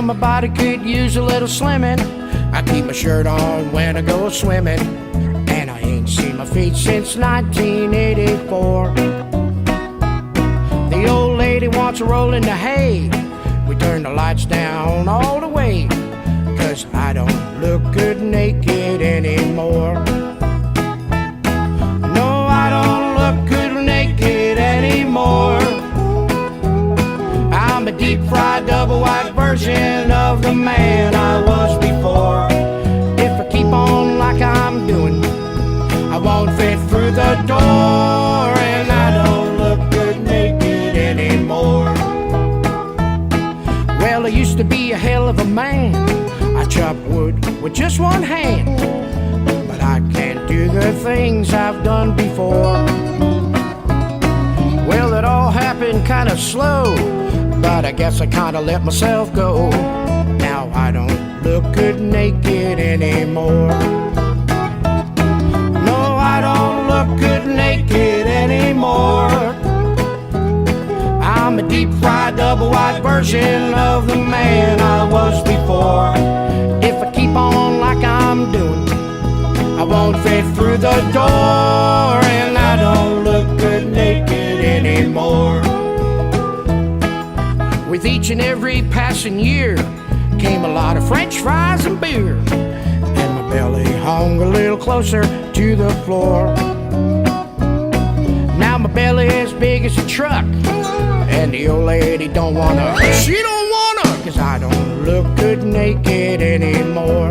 my body could use a little slimming. I keep my shirt on when I go swimming, and I ain't seen my feet since 1984. The old lady wants to roll in the hay. We turn the lights down all the way, 'cause I don't look good naked anymore. No, I don't look good naked anymore. I'm a deep-fried, double-wide version of the man I was before. If I keep on like I'm doing, I won't fit through the door, and I don't look good naked anymore. Well, I used to be a hell of a man. I chop wood with just one hand, but I can't do the things I've done before. Well, it all happened kind of slow, but I guess I kind of let myself go. Now I don't look good naked anymore. No, I don't look good naked anymore. I'm a deep-fried, double-wide version of the man I was before. If I keep on like I'm doing, I won't fit through the door, and I don't look good naked anymore. With each and every passing year came a lot of French fries and beer, and my belly hung a little closer to the floor. Now my belly is big as a truck, and the old lady don't wanna, she don't wanna, 'cause I don't look good naked anymore.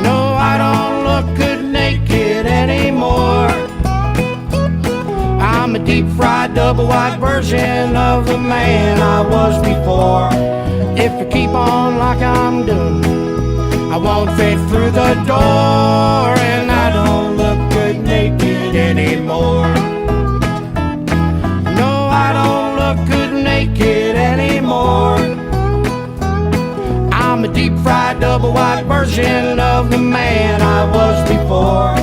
No, I don't look good naked anymore. I'm a deep-fried, double-wide version of the man I was before. If I keep on like I'm doing, I won't fit through the door, and I don't look good naked anymore. No, I don't look good naked anymore. I'm a deep-fried, double-wide version of the man I was before.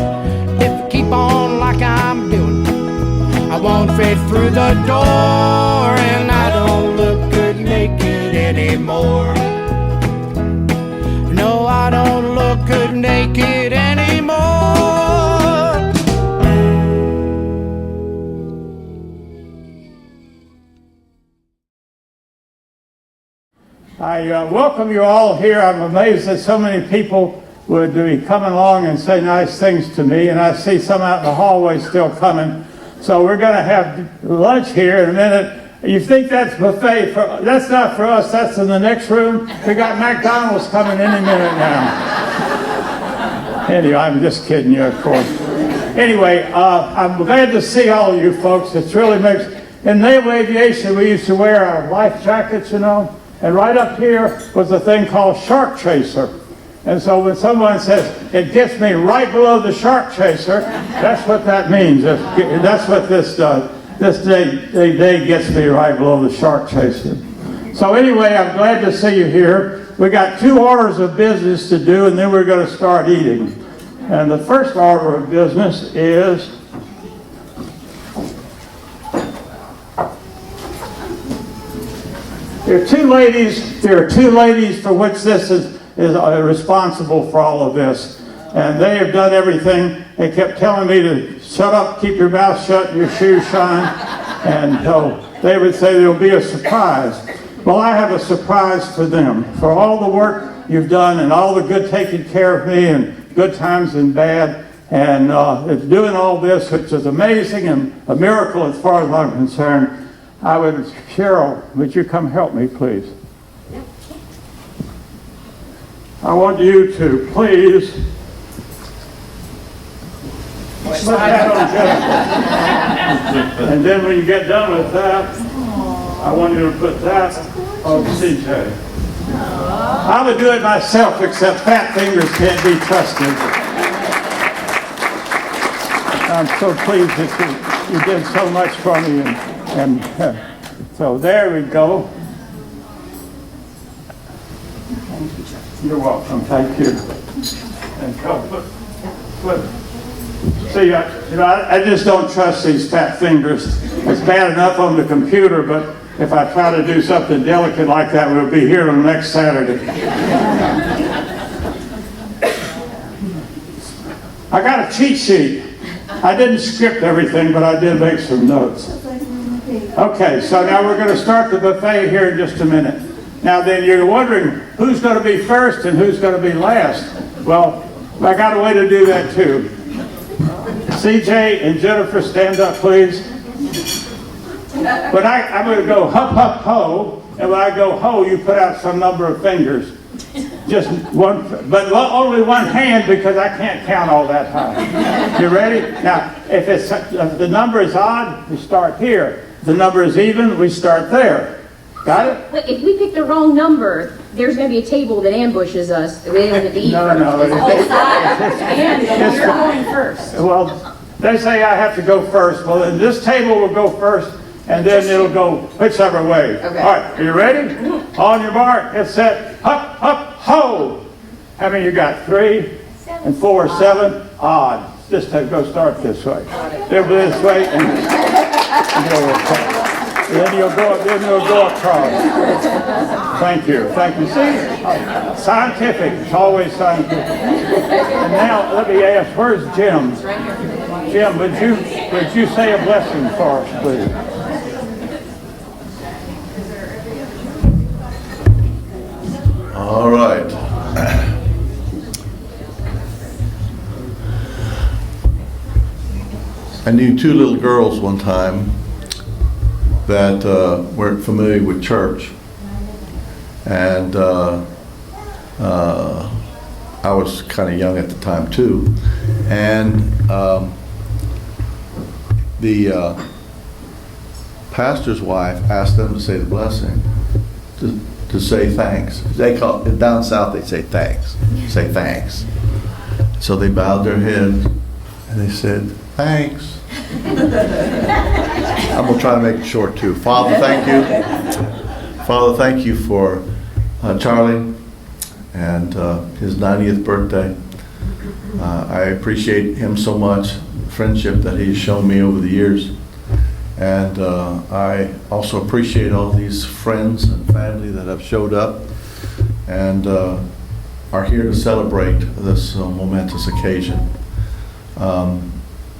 If I keep on like I'm doing, I won't fit through the door, and I don't look good naked anymore. No, I don't look good naked anymore. I welcome you all here. I'm amazed that so many people would be coming along and say nice things to me, and I see some out in the hallway still coming. So we're going to have lunch here in a minute. You think that's buffet? That's not for us. That's in the next room. We got McDonald's coming any minute now. Anyway, I'm just kidding you, of course. Anyway, I'm glad to see all of you folks. It's really makes. In naval aviation, we used to wear our life jackets, you know, and right up here was a thing called shark chaser. And so when someone says, it gets me right below the shark chaser, that's what that means. That's what this does. This day gets me right below the shark chaser. So anyway, I'm glad to see you here. We got 2 orders of business to do, and then we're going to start eating. And the first order of business is there are two ladies for which this is responsible for all of this, and they have done everything. They kept telling me to shut up, keep your mouth shut, and your shoes shine, and they would say there'll be a surprise. Well, I have a surprise for them, for all the work you've done and all the good taking care of me and good times and bad, and doing all this, which is amazing and a miracle as far as I'm concerned. Cheryl, would you come help me, please? I want you to please put that on Jennifer. And then when you get done with that, I want you to put that on CJ. I would do it myself, except fat fingers can't be trusted. I'm so pleased that you did so much for me, and so there we go. You're welcome. Thank you. And see, I just don't trust these fat fingers. It's bad enough on the computer, but if I try to do something delicate like that, we'll be here on next Saturday. I got a cheat sheet. I didn't script everything, but I did make some notes. Okay, so now we're going to start the buffet here in just a minute. Now then, you're wondering who's going to be first and who's going to be last. Well, I got a way to do that too. CJ and Jennifer, stand up, please. But I'm going to go hup, hup, ho, and when I go ho, you put out some number of fingers. Just one, but only one hand because I can't count all that high. You ready? Now, if the number is odd, we start here. If the number is even, we start there. Got it? Wait, if we pick the wrong number, there's going to be a table that ambushes us. We don't get to eat. No. You're going first. Well, they say I have to go first. Well, then this table will go first, and then it'll go whichever way. Okay. All right, are you ready? On your mark, get set, hup, hup, ho. How many you got? 3 and 4, 7, odd. Just go start this way. Then this way, and then you'll go across. Thank you. See? Scientific. It's always scientific. And now let me ask, where's Jim? Jim, would you say a blessing for us, please? All right. I knew 2 little girls one time that weren't familiar with church, and I was kind of young at the time too, and the pastor's wife asked them to say the blessing, to say thanks. They call it, down south they say thanks. Say thanks. So they bowed their heads and they said, thanks. I'm going to try to make it short too. Father, thank you. Father, thank you for Charlie and his 90th birthday. I appreciate him so much, the friendship that he's shown me over the years. And I also appreciate all these friends and family that have showed up and are here to celebrate this momentous occasion.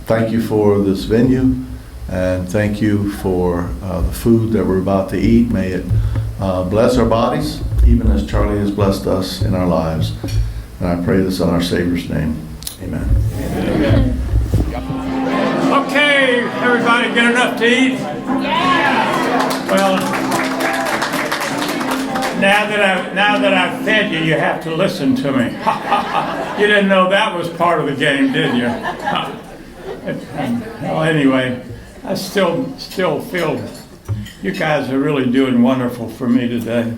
Thank you for this venue, and thank you for the food that we're about to eat. May it bless our bodies, even as Charlie has blessed us in our lives. And I pray this in our Savior's name. Amen. Amen. Okay, everybody get enough to eat? Yeah! Well, now that I've fed you, you have to listen to me. You didn't know that was part of the game, did you? Well, anyway, I still feel you guys are really doing wonderful for me today.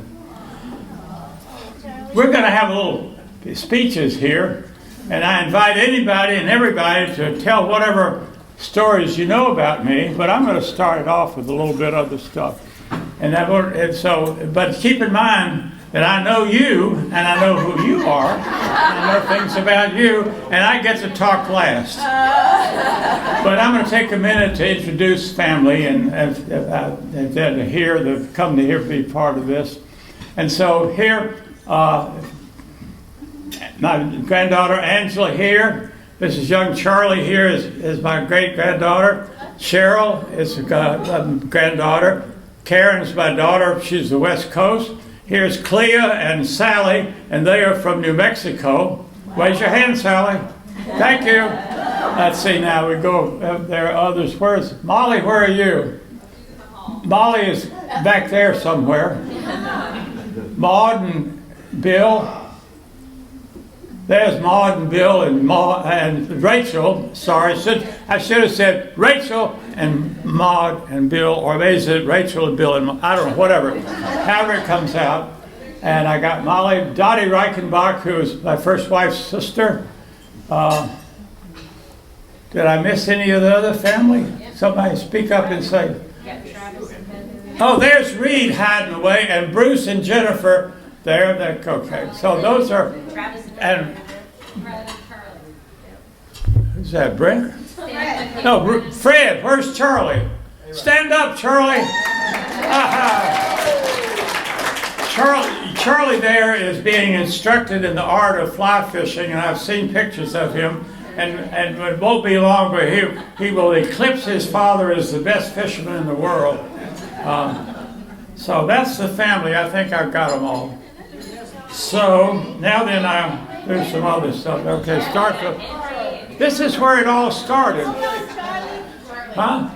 We're going to have a little speeches here, and I invite anybody and everybody to tell whatever stories you know about me, but I'm going to start it off with a little bit of the stuff. But keep in mind that I know you, and I know who you are, and I know things about you, and I get to talk last. But I'm going to take a minute to introduce family and come to here to be part of this. And so here, my granddaughter Angela here. This is young Charlie here is my great-granddaughter. Cheryl is a granddaughter. Karen is my daughter. She's the West Coast. Here's Clea and Sally, and they are from New Mexico. Raise your hand, Sally. Thank you. Let's see now. We go. There are others. Where's Molly? Where are you? Molly is back there somewhere. Maud and Bill. There's Maud and Bill and Rachel. Sorry, I should have said Rachel and Maud and Bill, or maybe said Rachel and Bill and Maud, I don't know, whatever. However it comes out. And I got Molly, Dottie Reichenbach, who is my first wife's sister. Did I miss any of the other family? Somebody speak up and say. Oh, there's Reed hiding away, and Bruce and Jennifer there. Okay, so those are. And who's that? Brent? No, Fred. Where's Charlie? Stand up, Charlie. Charlie there is being instructed in the art of fly fishing, and I've seen pictures of him. And it won't be long, but he will eclipse his father as the best fisherman in the world. So that's the family. I think I've got them all. So now then I'll do some other stuff. Okay, start the... This is where it all started. Huh?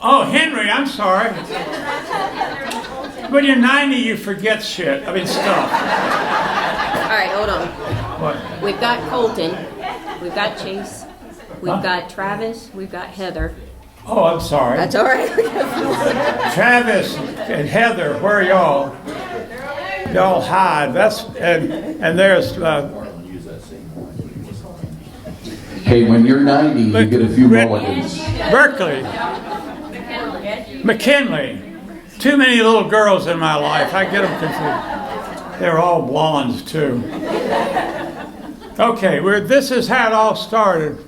Oh, Henry, I'm sorry. When you're 90, you forget shit. I mean, stuff. All right, hold on. What? We've got Colton, we've got Chase, we've got Travis, we've got Heather. Oh, I'm sorry. That's all right. Travis and Heather, where are y'all? Y'all hide. That's and there's. Hey, when you're 90, you get a few mulligans. Berkeley. McKinley. Too many little girls in my life. I get them confused. They're all blondes too. Okay, this is how it all started.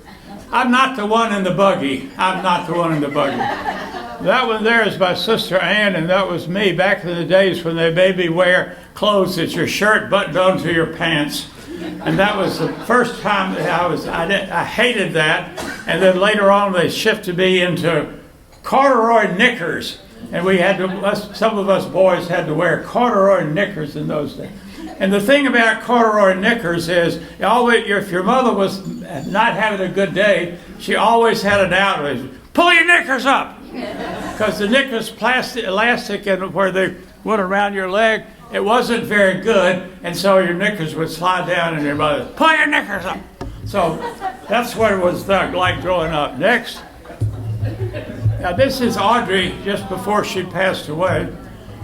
I'm not the one in the buggy. I'm not the one in the buggy. That one there is my sister Ann, and that was me back in the days when they made me wear clothes that your shirt buttoned onto your pants. And that was the first time that I hated that. And then later on they shifted me into corduroy knickers. And we had to, some of us boys had to wear corduroy knickers in those days. And the thing about corduroy knickers is, if your mother was not having a good day, she always had an outlet. Pull your knickers up! Because the knickers plastic, elastic, and where they went around your leg, it wasn't very good, and so your knickers would slide down and your mother, pull your knickers up! So that's what it was like growing up. Next. Now this is Audrey just before she passed away.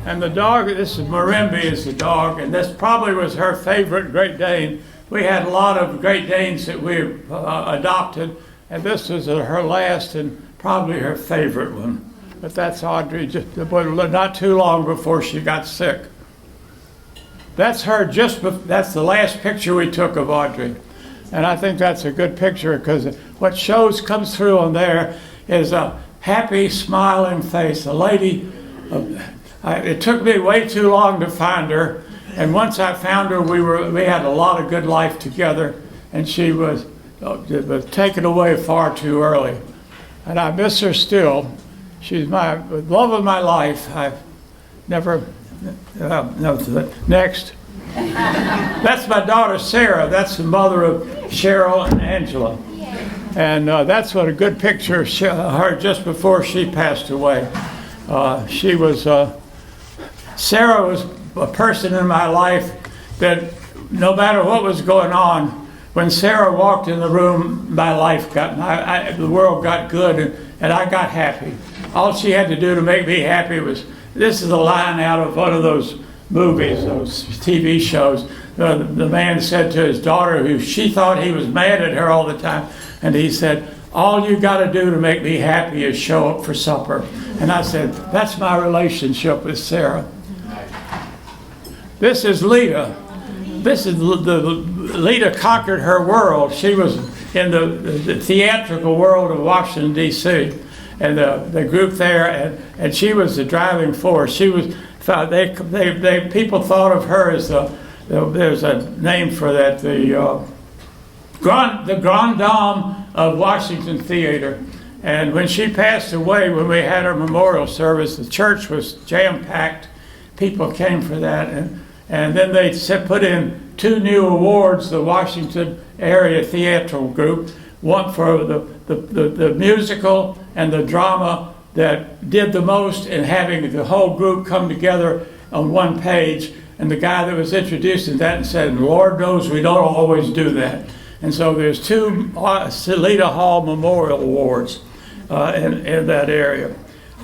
And the dog, this is Marimba is the dog, and this probably was her favorite Great Dane. We had a lot of Great Danes that we adopted, and this was her last and probably her favorite one. But that's Audrey, just not too long before she got sick. That's her that's the last picture we took of Audrey. And I think that's a good picture because what comes through on there is a happy, smiling face. A lady, it took me way too long to find her. And once I found her, we had a lot of good life together. And she was taken away far too early. And I miss her still. She's my love of my life. I've never, next. That's my daughter, Sarah. That's the mother of Cheryl and Angela. And that's what a good picture of her just before she passed away. Sarah was a person in my life that no matter what was going on, when Sarah walked in the room, my life the world got good and I got happy. All she had to do to make me happy was, this is a line out of one of those movies, those TV shows. The man said to his daughter, who she thought he was mad at her all the time, and he said, all you got to do to make me happy is show up for supper. And I said, that's my relationship with Sarah. This is Lita. Lita conquered her world. She was in the theatrical world of Washington, D.C., and the group there, and she was the driving force. She was, people thought of her as there's a name for that, the Grande Dame of Washington Theater. And when she passed away, when we had our memorial service, the church was jam-packed. People came for that. And then they put in 2 new awards, the Washington Area Theatrical Group, one for the musical and the drama that did the most in having the whole group come together on one page. And the guy that was introducing that and said, Lord knows we don't always do that. And so there's 2 Lita Hall Memorial Awards in that area.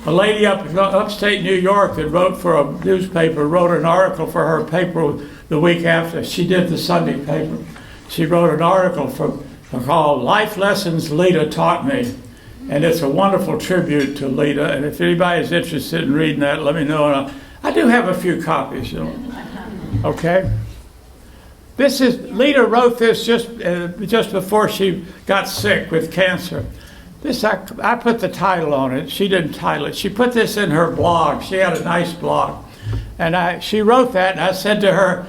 A lady up in upstate New York that wrote for a newspaper, wrote an article for her paper the week after. She did the Sunday paper. She wrote an article called Life Lessons Lita Taught Me. And it's a wonderful tribute to Lita. And if anybody's interested in reading that, let me know. And I do have a few copies, Okay? Lita wrote this just before she got sick with cancer. I put the title on it. She didn't title it. She put this in her blog. She had a nice blog. And she wrote that, and I said to her,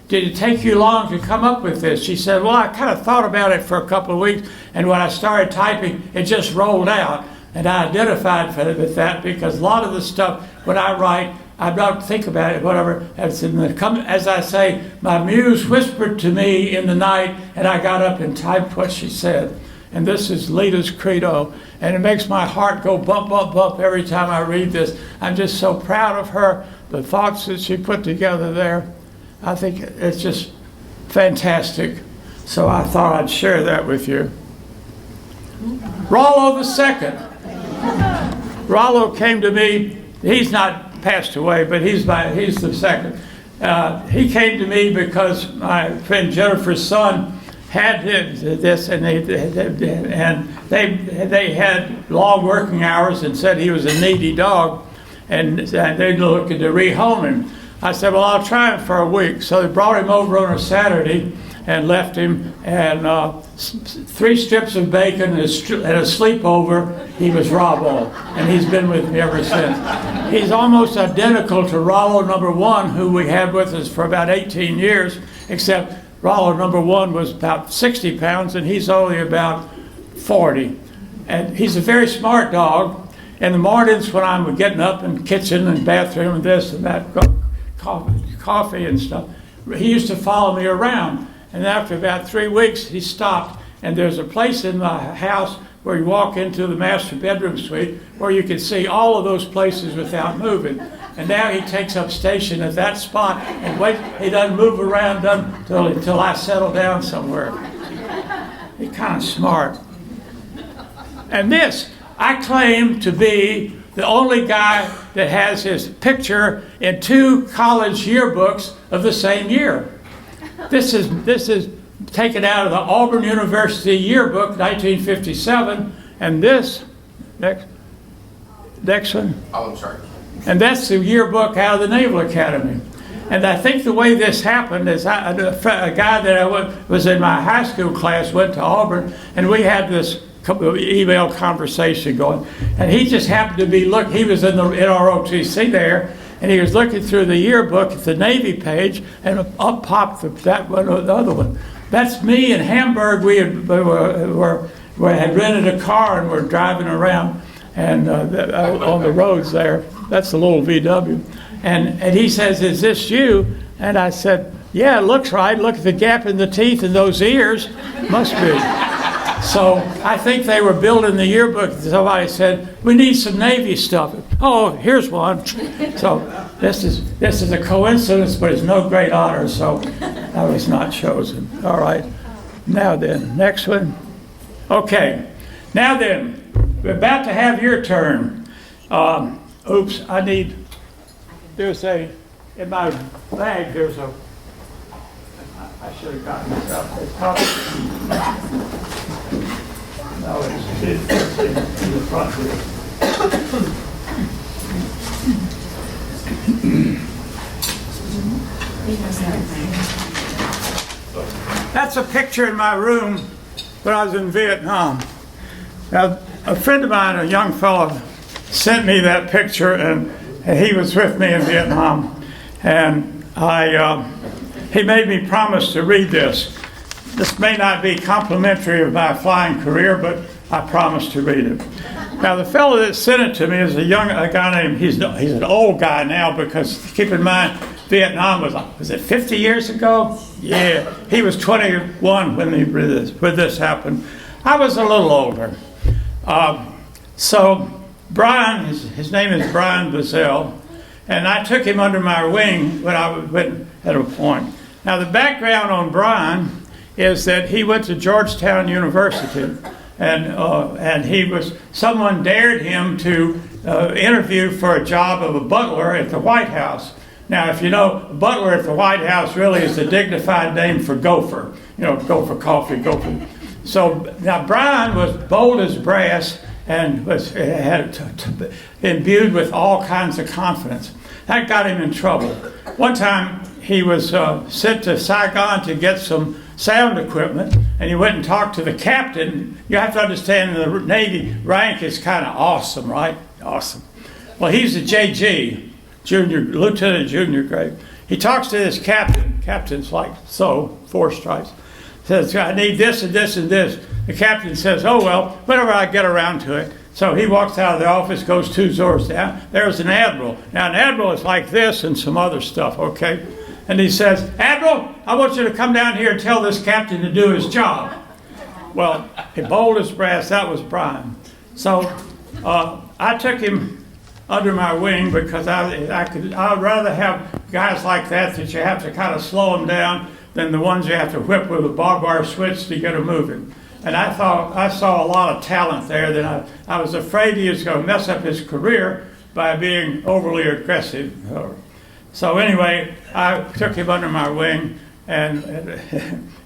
did it take you long to come up with this? She said, well, I kind of thought about it for a couple of weeks, and when I started typing, it just rolled out. And I identified with that because a lot of the stuff, when I write, I don't think about it, whatever. As I say, my muse whispered to me in the night, and I got up and typed what she said. And this is Lita's credo, and it makes my heart go bump, bump, bump every time I read this. I'm just so proud of her, the thoughts that she put together there. I think it's just fantastic. So I thought I'd share that with you. Rollo II. Rollo came to me. He's not passed away, but he's the second. He came to me because my friend Jennifer's son had this, and they had long working hours and said he was a needy dog, and they looking to rehome him. I said, well, I'll try him for a week. So they brought him over on a Saturday and left him, and 3 strips of bacon and a sleepover. He was Robbo, and he's been with me ever since. He's almost identical to Rollo number 1, who we had with us for about 18 years, except Rollo number 1 was about 60 pounds, and he's only about 40. And he's a very smart dog. In the mornings when I'm getting up in the kitchen and bathroom and this and that, coffee and stuff, he used to follow me around. And after about 3 weeks, he stopped. And there's a place in the house where you walk into the master bedroom suite where you can see all of those places without moving. And now he takes up station at that spot and waits. He doesn't move around until I settle down somewhere. He's kind of smart. And this, I claim to be the only guy that has his picture in 2 college yearbooks of the same year. This is taken out of the Auburn University yearbook, 1957, and this, next one. Oh, I'm sorry. And that's the yearbook out of the Naval Academy. And I think the way this happened is a guy that was in my high school class went to Auburn, and we had this email conversation going. And he just happened to be, he was in ROTC there, and he was looking through the yearbook at the Navy page, and up popped that one or the other one. That's me in Hamburg. We had rented a car and were driving around and on the roads there. That's the little VW. And he says, is this you? And I said, yeah, it looks right. Look at the gap in the teeth and those ears. Must be. So I think they were building the yearbook. Somebody said, we need some Navy stuff. Oh, here's one. So this is a coincidence, but it's no great honor, so I was not chosen. All right. Now then, next one. Okay. Now then, we're about to have your turn. Oops, in my bag, I should have gotten this out. No, it's in the front here. That's a picture in my room when I was in Vietnam. Now, a friend of mine, a young fellow, sent me that picture, and he was with me in Vietnam. And he made me promise to read this. This may not be complimentary of my flying career, but I promise to read it. Now, the fellow that sent it to me is a guy named, he's an old guy now, because keep in mind, Vietnam was it 50 years ago? Yeah, he was 21 when this happened. I was a little older. So Brian, his name is Brian Bazell, and I took him under my wing when I went at a point. Now, the background on Brian is that he went to Georgetown University, and someone dared him to interview for a job of a butler at the White House. Now, if you know, butler at the White House really is the dignified name for gopher. Gopher coffee, gopher. So now Brian was bold as brass and was imbued with all kinds of confidence. That got him in trouble. One time he was sent to Saigon to get some sound equipment, and he went and talked to the captain. You have to understand the Navy rank is kind of awesome, right? Awesome. Well, he's a JG, lieutenant junior grade. He talks to this captain. Captain's like, so, 4 stripes. Says, I need this and this and this. The captain says, oh, well, whenever I get around to it. So he walks out of the office, goes 2 doors down. There's an admiral. Now, an admiral is like this and some other stuff, okay? And he says, Admiral, I want you to come down here and tell this captain to do his job. Well, bold as brass, that was Brian. So I took him under my wing because I would rather have guys like that you have to kind of slow them down than the ones you have to whip with a barbed wire switch to get them moving. And I thought I saw a lot of talent there that I was afraid he was going to mess up his career by being overly aggressive. So anyway, I took him under my wing, and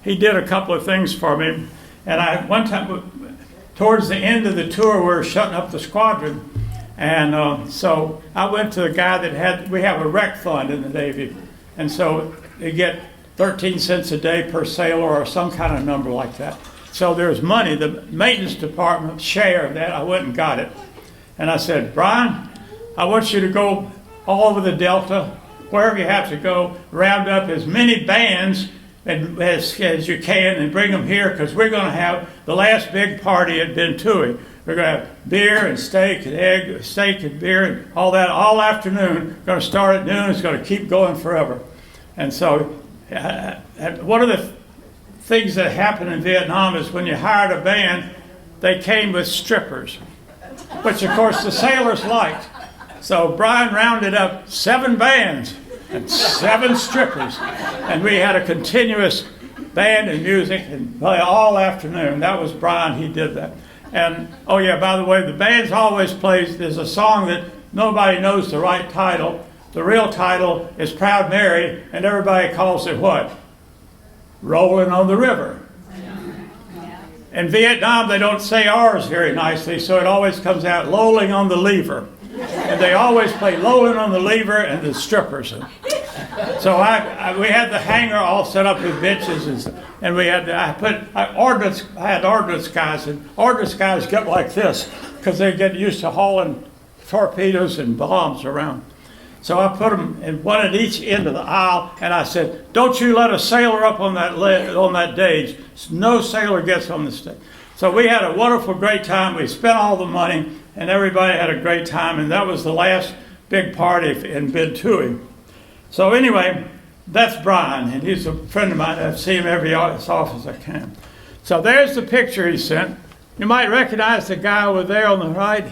he did a couple of things for me. And one time, towards the end of the tour, we were shutting up the squadron. And so I went to the guy that we have a rec fund in the Navy. And so they get 13 cents a day per sailor or some kind of number like that. So there's money, the maintenance department share of that. I went and got it. And I said, Brian, I want you to go all over the Delta, wherever you have to go, round up as many bands as you can and bring them here, because we're going to have the last big party at Bentui. We're going to have beer and steak and egg, steak and beer and all that all afternoon. Going to start at noon. It's going to keep going forever. And so one of the things that happened in Vietnam is when you hired a band, they came with strippers, which of course the sailors liked. So Brian rounded up 7 bands and 7 strippers, and we had a continuous band and music and play all afternoon. That was Brian, he did that. And oh yeah, by the way, the band's always plays, there's a song that nobody knows the right title. The real title is Proud Mary, and everybody calls it what? Rolling on the River. In Vietnam, they don't say R's very nicely, so it always comes out Lolling on the Lever. And they always play Lolling on the Lever and the strippers. So we had the hangar all set up with benches, and we had I had ordnance guys, and ordnance guys get like this because they get used to hauling torpedoes and bombs around. So I put them in one at each end of the aisle, and I said, "Don't you let a sailor up on that stage. No sailor gets on the stage." So we had a wonderful, great time. We spent all the money, and everybody had a great time, and that was the last big party in Bentui. So anyway, that's Brian, and he's a friend of mine. I see him as often as I can. So there's the picture he sent. You might recognize the guy over there on the right.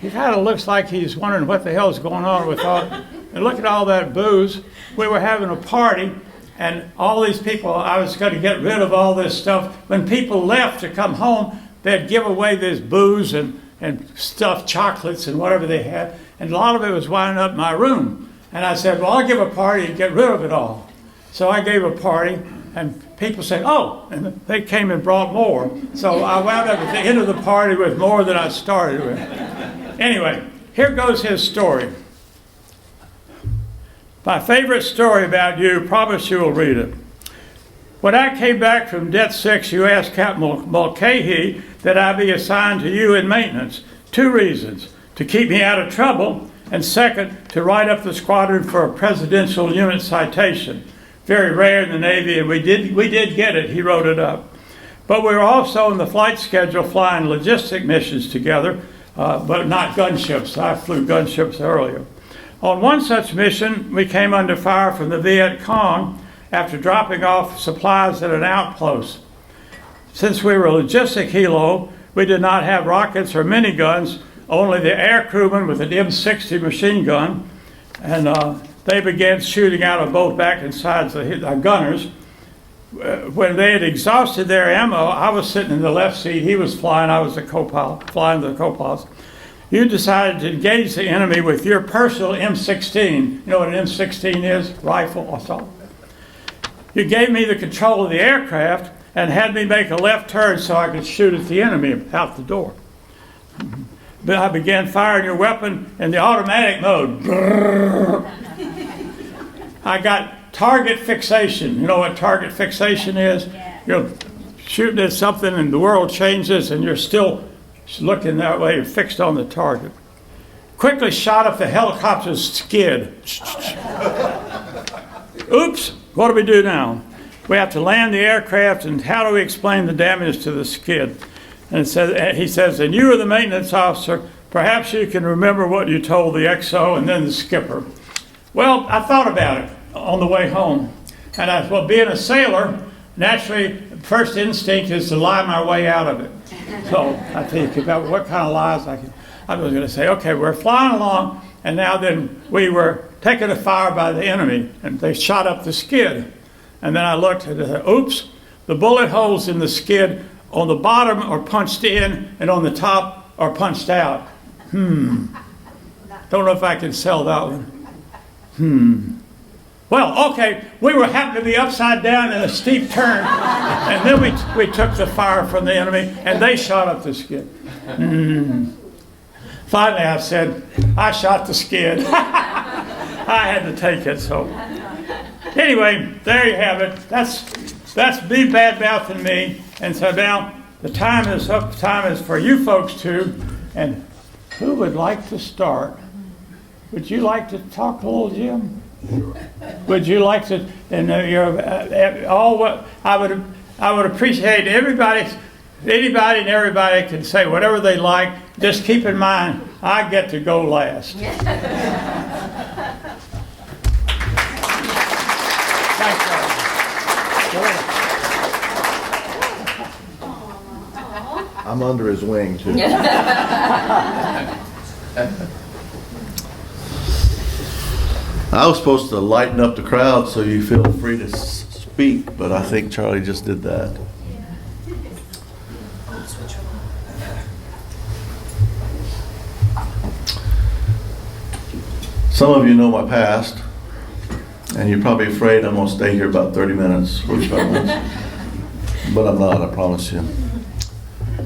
He kind of looks like he's wondering what the hell's going on with all. And look at all that booze. We were having a party, and all these people, I was going to get rid of all this stuff. When people left to come home, they'd give away this booze and stuffed chocolates and whatever they had, and a lot of it was winding up in my room. And I said, well, I'll give a party and get rid of it all. So I gave a party, and people said, oh, and they came and brought more. So I wound up at the end of the party with more than I started with. Anyway, here goes his story. My favorite story about you, promise you will read it. When I came back from Det 6, you asked Captain Mulcahy that I be assigned to you in maintenance. 2 reasons: to keep me out of trouble, and second, to write up the squadron for a presidential unit citation. Very rare in the Navy, and we did get it. He wrote it up. But we were also in the flight schedule flying logistic missions together, but not gunships. I flew gunships earlier. On one such mission, we came under fire from the Viet Cong after dropping off supplies at an outpost. Since we were a logistic helo, we did not have rockets or miniguns, only the air crewmen with an M60 machine gun, and they began shooting out a boat back inside the gunners. When they had exhausted their ammo, I was sitting in the left seat, he was flying, I was the co-pilot, flying the co-pilots. You decided to engage the enemy with your personal M16. You know what an M16 is? Rifle, assault. You gave me the control of the aircraft and had me make a left turn so I could shoot at the enemy out the door. But I began firing your weapon in the automatic mode. I got target fixation. You know what target fixation is? you're shooting at something and the world changes and you're still looking that way, you're fixed on the target. Quickly shot up the helicopter's skid. Oops, what do we do now? We have to land the aircraft, and how do we explain the damage to the skid? And he says, and you are the maintenance officer, perhaps you can remember what you told the XO and then the skipper. Well, I thought about it on the way home. And I well, being a sailor, naturally, first instinct is to lie my way out of it. So I think about what kind of lies I was going to say, okay, we're flying along, and now then we were taken to fire by the enemy, and they shot up the skid. And then I looked and I said, oops, the bullet holes in the skid on the bottom are punched in, and on the top are punched out. Don't know if I can sell that one. Well, okay, we were happened to be upside down in a steep turn, and then we took the fire from the enemy, and they shot up the skid. Finally, I said, I shot the skid. I had to take it, so. Anyway, there you have it. That's me bad-mouthing me, and so now the time is up. The time is for you folks too, and who would like to start? Would you like to talk a little, Jim? Would you like to? And I would appreciate anybody and everybody can say whatever they like. Just keep in mind, I get to go last. Thanks, I'm under his wing, too. I was supposed to lighten up the crowd so you feel free to speak, but I think Charlie just did that. Some of you know my past, and you're probably afraid I'm going to stay here about 30 minutes, 45 minutes. But I'm not, I promise you.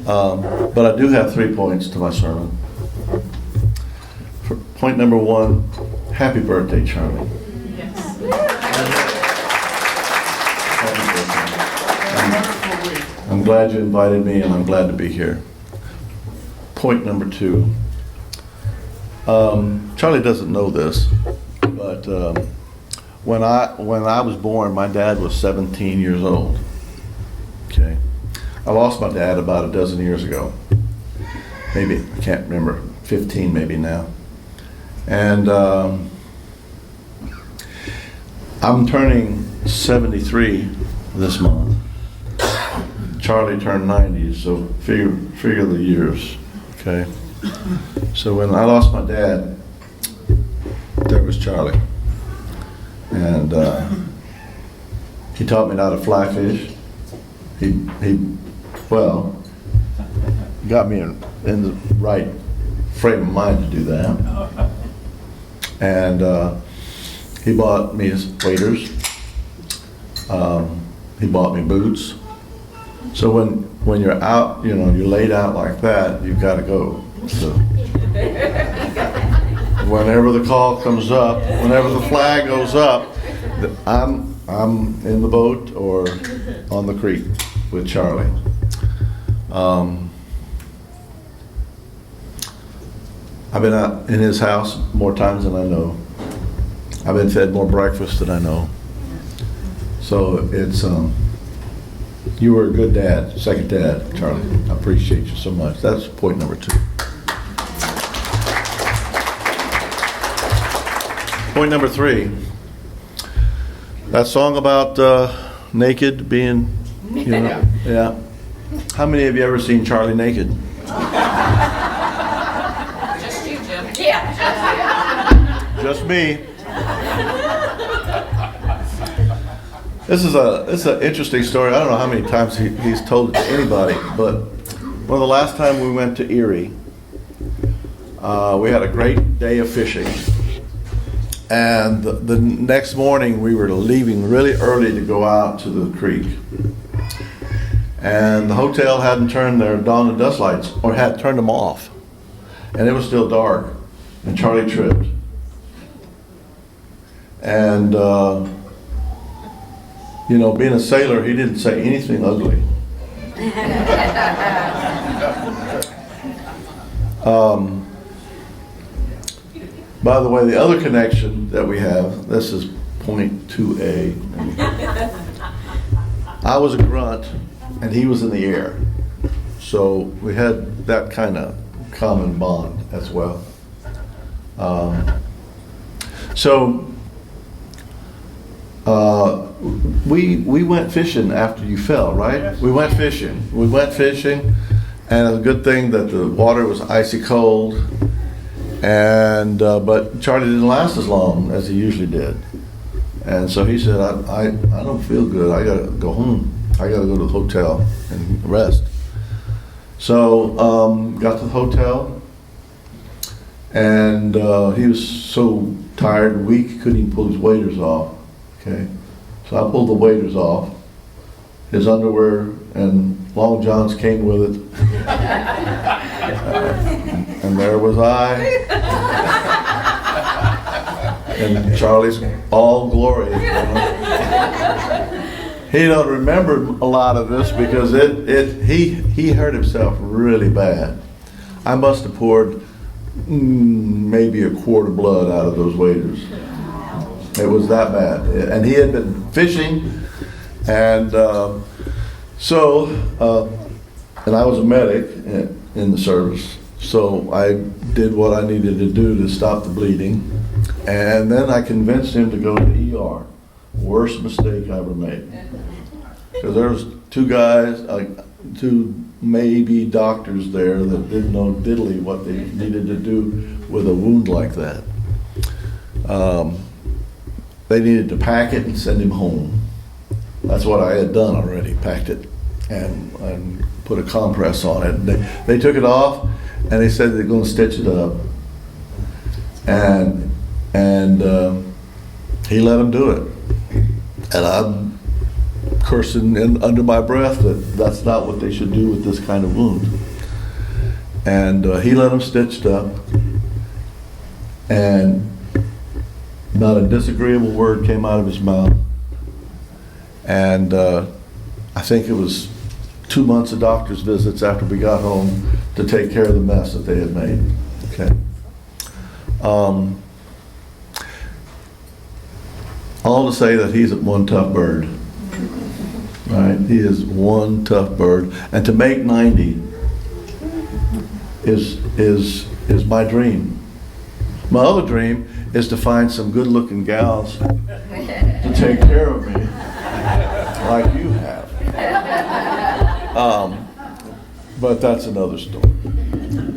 But I do have 3 points to my sermon. Point number 1, happy birthday, Charlie. Yes. Happy birthday. I'm glad you invited me, and I'm glad to be here. Point number 2. Charlie doesn't know this, but when I was born, my dad was 17 years old. Okay, I lost my dad about a dozen years ago. Maybe, I can't remember, 15 maybe now. And I'm turning 73 this month. Charlie turned 90, so figure the years. Okay. So when I lost my dad, there was Charlie. And he taught me how to fly fish. He got me in the right frame of mind to do that. And he bought me his waders. He bought me boots. So when you're out, you're laid out like that, you've got to go. So whenever the call comes up, whenever the flag goes up, I'm in the boat or on the creek with Charlie. I've been out in his house more times than I know. I've been fed more breakfast than I know. So it's you were a good dad, second dad, Charlie. I appreciate you so much. That's point number 2. Point number 3. That song about naked being, yeah. How many of you ever seen Charlie naked? Just you, Jim. Yeah. Just me. This is an interesting story. I don't know how many times he's told it to anybody, but the last time we went to Erie, we had a great day of fishing. And the next morning we were leaving really early to go out to the creek. And the hotel hadn't turned their dawn and dust lights, or had turned them off. And it was still dark, and Charlie tripped. And you know, being a sailor, he didn't say anything ugly. By the way, the other connection that we have, this is point 2A. I was a grunt and he was in the air. So we had that kind of common bond as well. We went fishing after you fell, right? Yes. We went fishing, and it's a good thing that the water was icy cold, and but Charlie didn't last as long as he usually did, and so he said, I don't feel good, I gotta go home, I gotta go to the hotel and rest. So got to the hotel, and he was so tired and weak, he couldn't even pull his waders off. Okay, so I pulled the waders off. His underwear and long johns came with it, and there was I, in Charlie's all glory. You know? He don't remember a lot of this because he hurt himself really bad. I must have poured maybe a quart of blood out of those waders. It was that bad. And he had been fishing, and and I was a medic in the service, so I did what I needed to do to stop the bleeding, and then I convinced him to go to the ER. Worst mistake I ever made. Because there was two maybe doctors there that didn't know diddly what they needed to do with a wound like that. They needed to pack it and send him home. That's what I had done already, packed it and put a compress on it. And they took it off and they said they're going to stitch it up. And he let them do it. And I'm cursing under my breath that that's not what they should do with this kind of wound. And he let them stitched up. And not a disagreeable word came out of his mouth. And I think it was 2 months of doctor's visits after we got home to take care of the mess that they had made. Okay. All to say that he's one tough bird. Right? He is one tough bird. And to make 90 is my dream. My other dream is to find some good-looking gals to take care of me, like you have. But that's another story.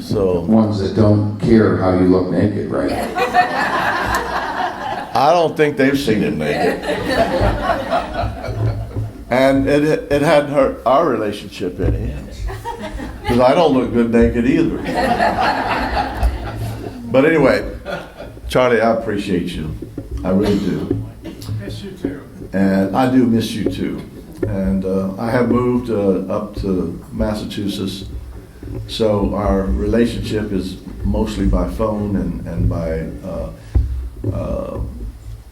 So Ones that don't care how you look naked, right? I don't think they've seen him naked, and it hadn't hurt our relationship any, because I don't look good naked either. But anyway. Charlie, I appreciate you. I really do. Miss you too. And I do miss you too. And I have moved up to Massachusetts, so our relationship is mostly by phone and by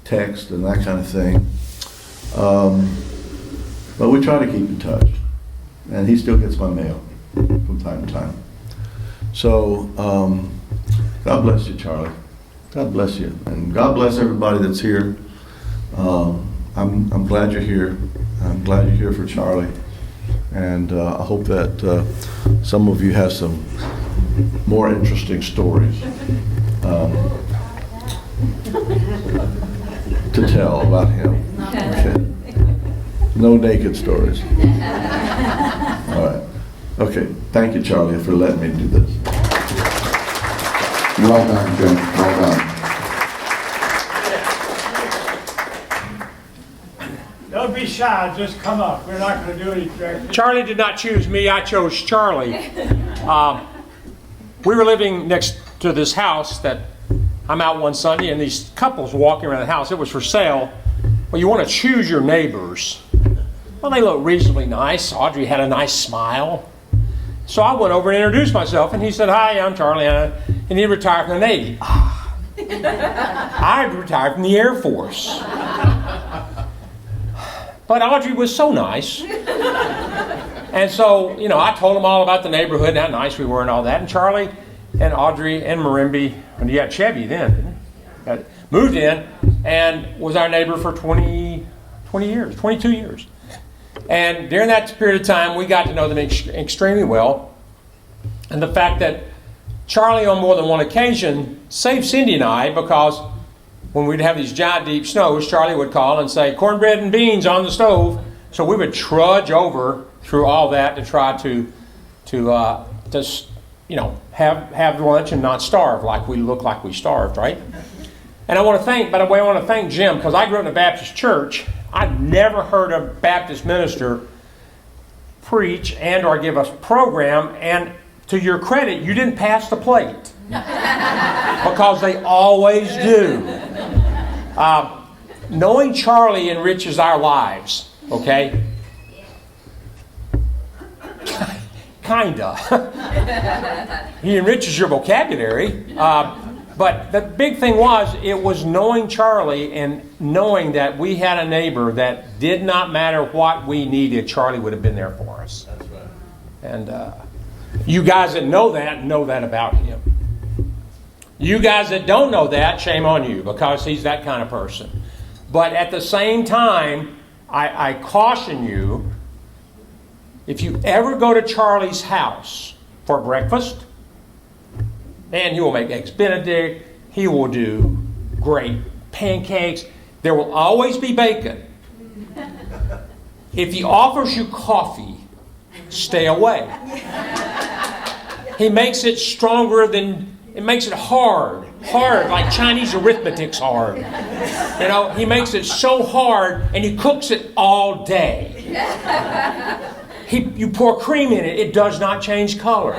text and that kind of thing. But we try to keep in touch. And he still gets my mail from time to time. So, God bless you, Charlie. God bless you, and God bless everybody that's here. I'm glad you're here. I'm glad you're here for Charlie, and I hope that some of you have some more interesting stories to tell about him. Okay. No naked stories. All right. Okay. Thank you, Charlie, for letting me do this. Well done, Jim. Well done. Don't be shy, just come up. We're not going to do any tricks. Charlie did not choose me, I chose Charlie. We were living next to this house that I'm out one Sunday, and these couples walking around the house. It was for sale. Well, you want to choose your neighbors. Well, they looked reasonably nice. Audrey had a nice smile. So I went over and introduced myself, and he said, "Hi, I'm Charlie," and he retired from the Navy. I retired from the Air Force. But Audrey was so nice. And so, you know, I told them all about the neighborhood and how nice we were and all that. And Charlie and Audrey and Marimby, and you had Chevy then, didn't you? Moved in and was our neighbor for 22 years. And during that period of time, we got to know them extremely well. And the fact that Charlie, on more than one occasion, saved Cindy and I, because when we'd have these giant deep snows, Charlie would call and say, cornbread and beans on the stove. So we would trudge over through all that to try to you know, have lunch and not starve like we look like we starved, right? And I want to thank, by the way, I want to thank Jim, because I grew up in a Baptist church. I've never heard a Baptist minister preach and or give us program, and to your credit, you didn't pass the plate. Because they always do. Knowing Charlie enriches our lives, okay? Kinda. He enriches your vocabulary. But the big thing was, it was knowing Charlie and knowing that we had a neighbor that did not matter what we needed, Charlie would have been there for us. That's right. And you guys that know that about him. You guys that don't know that, shame on you, because he's that kind of person. But at the same time, I caution you, if you ever go to Charlie's house for breakfast, man, he will make eggs Benedict. He will do great pancakes. There will always be bacon. If he offers you coffee, stay away. He makes it stronger than, it makes it hard, like Chinese arithmetic's hard. You know, he makes it so hard, and he cooks it all day. You pour cream in it, it does not change color.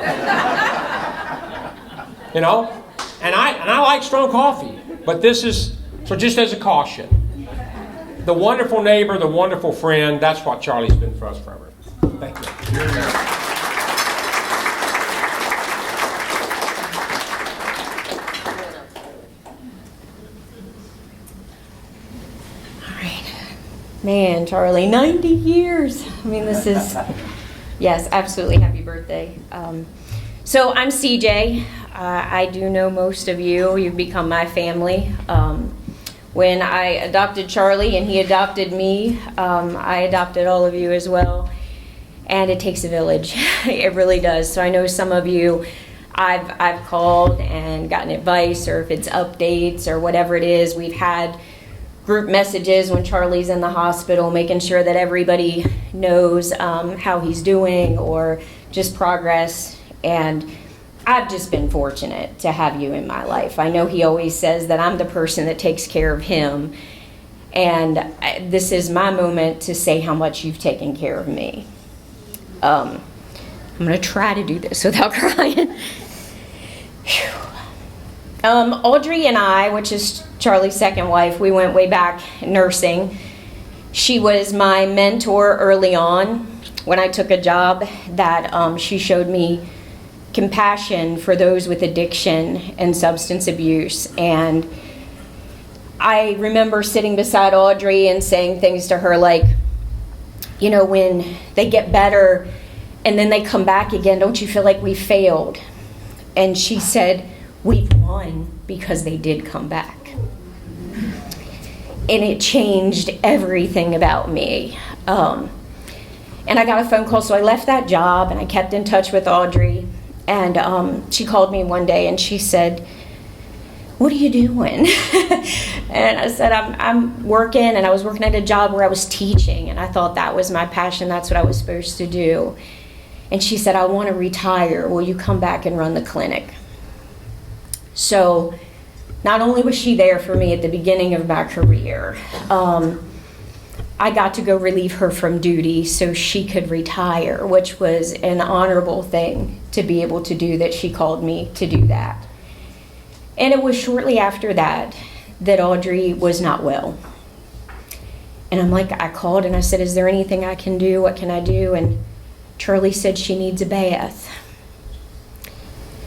You know, and I like strong coffee, but this is, so just as a caution, the wonderful neighbor, the wonderful friend, that's what Charlie's been for us forever. Thank you. Man, Charlie, 90 years. I mean, this is, yes, absolutely happy birthday. So I'm CJ. I do know most of you. You've become my family. When I adopted Charlie and he adopted me, I adopted all of you as well. And it takes a village. It really does. So I know some of you, I've called and gotten advice, or if it's updates or whatever it is. We've had group messages when Charlie's in the hospital, making sure that everybody knows how he's doing or just progress. And I've just been fortunate to have you in my life. I know he always says that I'm the person that takes care of him. And this is my moment to say how much you've taken care of me. I'm going to try to do this without crying. Audrey and I, which is Charlie's second wife, we went way back nursing. She was my mentor early on when I took a job that she showed me compassion for those with addiction and substance abuse. And I remember sitting beside Audrey and saying things to her like, you know, when they get better and then they come back again, don't you feel like we failed? And she said, we've won because they did come back. And it changed everything about me. And I got a phone call, so I left that job and I kept in touch with Audrey. And she called me one day and she said, what are you doing? And I said, I'm working, and I was working at a job where I was teaching, and I thought that was my passion, that's what I was supposed to do. And she said, I want to retire. Will you come back and run the clinic? So not only was she there for me at the beginning of my career, I got to go relieve her from duty so she could retire, which was an honorable thing to be able to do, that she called me to do that. And it was shortly after that that Audrey was not well. And I called and I said, is there anything I can do? What can I do? And Charlie said she needs a bath.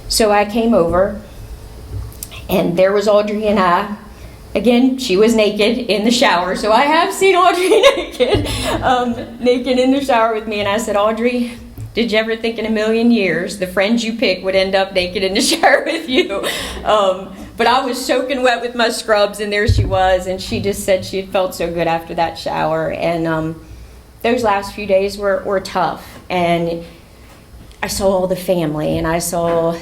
So I came over, and there was Audrey and I Again, she was naked in the shower, so I have seen Audrey naked, naked in the shower with me. And I said, Audrey, did you ever think in a million years the friends you pick would end up naked in the shower with you? But I was soaking wet with my scrubs, and there she was. And she just said she had felt so good after that shower. And those last few days were tough. And I saw all the family, and I saw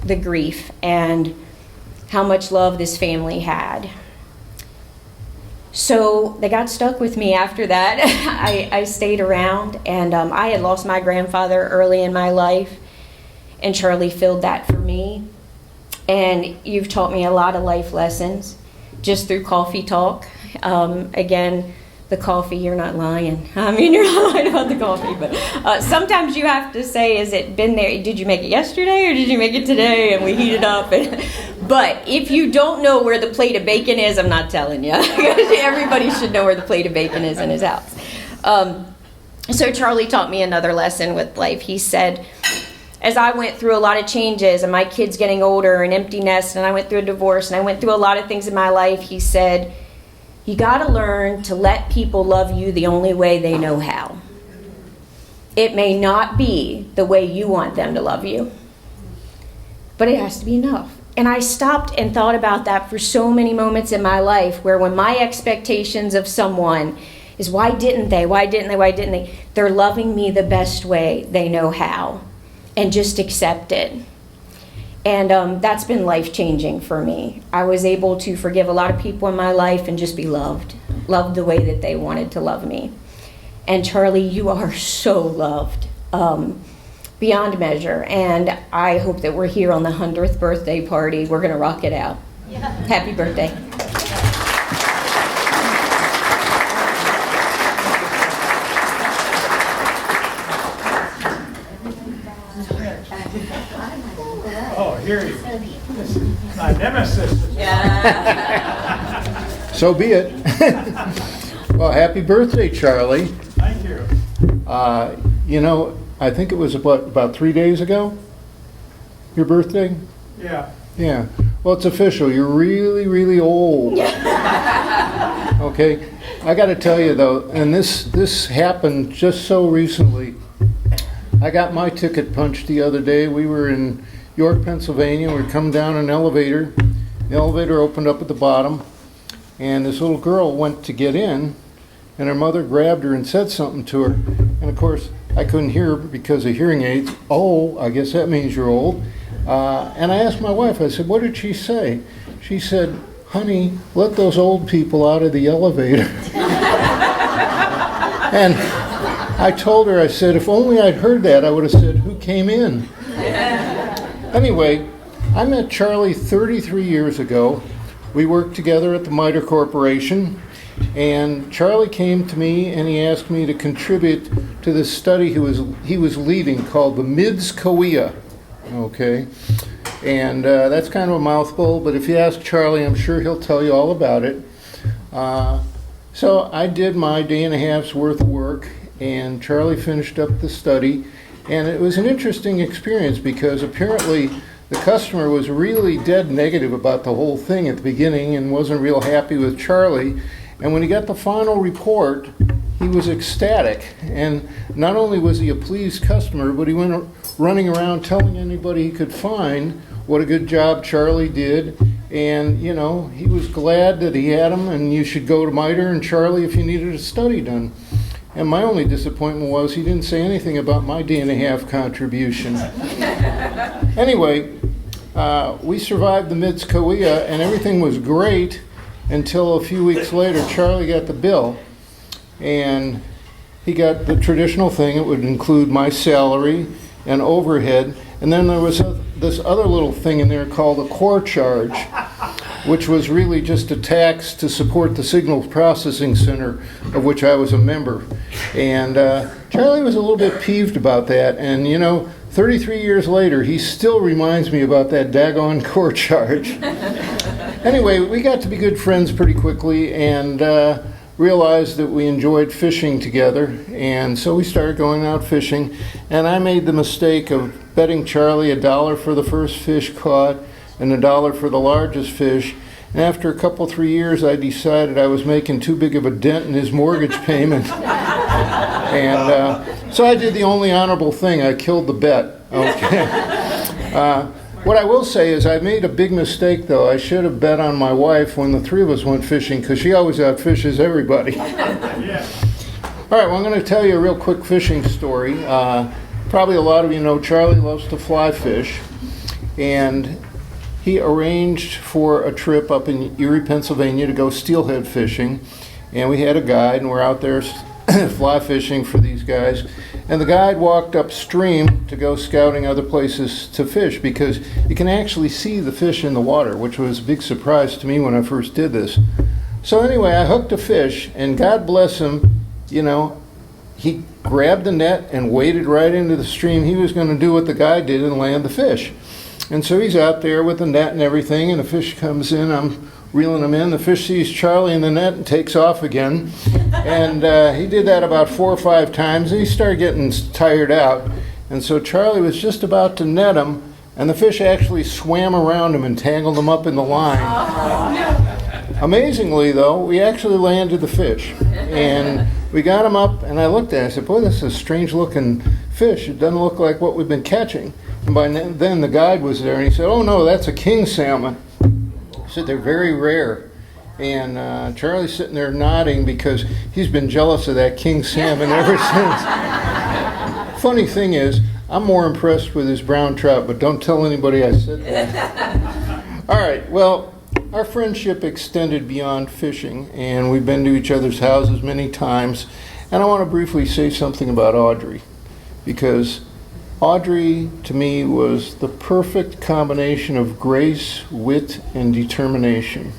the grief, and how much love this family had. So they got stuck with me after that. I stayed around, and I had lost my grandfather early in my life, and Charlie filled that for me. And you've taught me a lot of life lessons just through coffee talk. Again, the coffee, you're not lying. I mean, you're not lying about the coffee, but sometimes you have to say, has it been there? Did you make it yesterday or did you make it today? And we heat it up. But if you don't know where the plate of bacon is, I'm not telling you. Everybody should know where the plate of bacon is in his house. So Charlie taught me another lesson with life. He said, as I went through a lot of changes and my kids getting older and empty nest, and I went through a divorce and I went through a lot of things in my life, he said, you got to learn to let people love you the only way they know how. It may not be the way you want them to love you, but it has to be enough. And I stopped and thought about that for so many moments in my life where when my expectations of someone is why didn't they? They're loving me the best way they know how, and just accept it. And that's been life-changing for me. I was able to forgive a lot of people in my life and just be loved the way that they wanted to love me. And Charlie, you are so loved beyond measure. And I hope that we're here on the 100th birthday party. We're going to rock it out. Yeah. Happy birthday. Oh, here you go. My nemesis. So be it. Well, happy birthday, Charlie. Thank you. You know, I think it was about 3 days ago, your birthday? Yeah. Yeah. Well, it's official. You're really, really old. Okay. I got to tell you, though, and this happened just so recently. I got my ticket punched the other day. We were in York, Pennsylvania. We were coming down an elevator. The elevator opened up at the bottom, and this little girl went to get in, and her mother grabbed her and said something to her. And of course, I couldn't hear her because of hearing aids. Oh, I guess that means you're old. And I asked my wife, I said, what did she say? She said, honey, let those old people out of the elevator. And I told her, I said, if only I'd heard that, I would have said, who came in? Anyway, I met Charlie 33 years ago. We worked together at the MITRE Corporation, and Charlie came to me and he asked me to contribute to this study he was leading called the MIDS-COEA. Okay, and that's kind of a mouthful, but if you ask Charlie, I'm sure he'll tell you all about it. So I did my day and a half's worth of work, and Charlie finished up the study, and it was an interesting experience because apparently the customer was really dead negative about the whole thing at the beginning and wasn't real happy with Charlie. And when he got the final report, he was ecstatic. And not only was he a pleased customer, but he went running around telling anybody he could find what a good job Charlie did. And, you know, he was glad that he had him, and you should go to MITRE and Charlie if you needed a study done. And my only disappointment was he didn't say anything about my day and a half contribution. Anyway, we survived the MIDS-COEA, and everything was great until a few weeks later, Charlie got the bill. And he got the traditional thing. It would include my salary and overhead. And then there was this other little thing in there called a core charge, which was really just a tax to support the signal processing center, of which I was a member. And Charlie was a little bit peeved about that. And, you know, 33 years later, he still reminds me about that daggone core charge. Anyway, we got to be good friends pretty quickly and realized that we enjoyed fishing together. And so we started going out fishing. And I made the mistake of betting Charlie $1 for the first fish caught and $1 for the largest fish. And after a couple, 3 years, I decided I was making too big of a dent in his mortgage payment. And so I did the only honorable thing. I killed the bet. Okay. What I will say is I made a big mistake, though. I should have bet on my wife when the three of us went fishing, because she always outfishes everybody. All right, well, I'm going to tell you a real quick fishing story. Probably a lot of you know Charlie loves to fly fish, and he arranged for a trip up in Erie, Pennsylvania to go steelhead fishing, and we had a guide, and we're out there fly fishing for these guys. And the guide walked upstream to go scouting other places to fish, because you can actually see the fish in the water, which was a big surprise to me when I first did this. So anyway, I hooked a fish, and God bless him, you know, he grabbed the net and waded right into the stream. He was going to do what the guide did and land the fish. And so he's out there with the net and everything, and the fish comes in. I'm reeling him in. The fish sees Charlie in the net and takes off again. And he did that about 4 or 5 times, and he started getting tired out. And so Charlie was just about to net him, and the fish actually swam around him and tangled him up in the line. Amazingly, though, we actually landed the fish. And we got him up, and I looked at it. I said, boy, this is a strange-looking fish. It doesn't look like what we've been catching. And by then, the guide was there, and he said, oh, no, that's a king salmon. He said, they're very rare. And Charlie's sitting there nodding because he's been jealous of that king salmon ever since. Funny thing is, I'm more impressed with his brown trout, but don't tell anybody I said that. All right, well, our friendship extended beyond fishing, and we've been to each other's houses many times. And I want to briefly say something about Audrey, because Audrey, to me, was the perfect combination of grace, wit, and determination.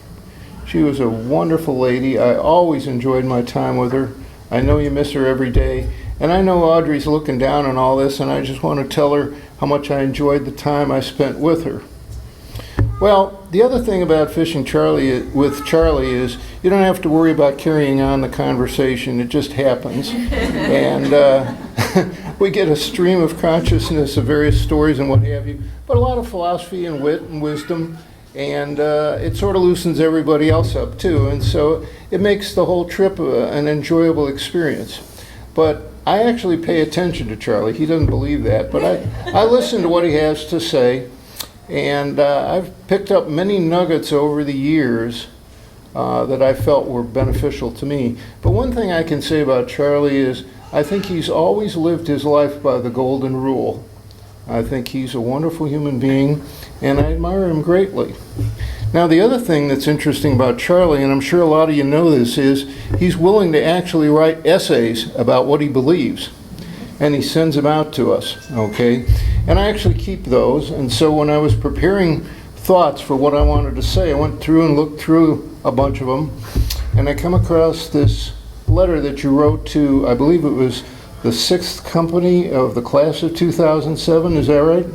She was a wonderful lady. I always enjoyed my time with her. I know you miss her every day. And I know Audrey's looking down on all this, and I just want to tell her how much I enjoyed the time I spent with her. Well, the other thing about fishing with Charlie is you don't have to worry about carrying on the conversation. It just happens. And we get a stream of consciousness of various stories and what have you, but a lot of philosophy and wit and wisdom, and it sort of loosens everybody else up too, and so it makes the whole trip an enjoyable experience. But I actually pay attention to Charlie. He doesn't believe that, but I listen to what he has to say, and I've picked up many nuggets over the years that I felt were beneficial to me. But one thing I can say about Charlie is I think he's always lived his life by the golden rule. I think he's a wonderful human being, and I admire him greatly. Now, the other thing that's interesting about Charlie, and I'm sure a lot of you know this, is he's willing to actually write essays about what he believes, and he sends them out to us, okay? And I actually keep those, and so when I was preparing thoughts for what I wanted to say, I went through and looked through a bunch of them, and I come across this letter that you wrote to, I believe it was the 6th company of the class of 2007, is that right?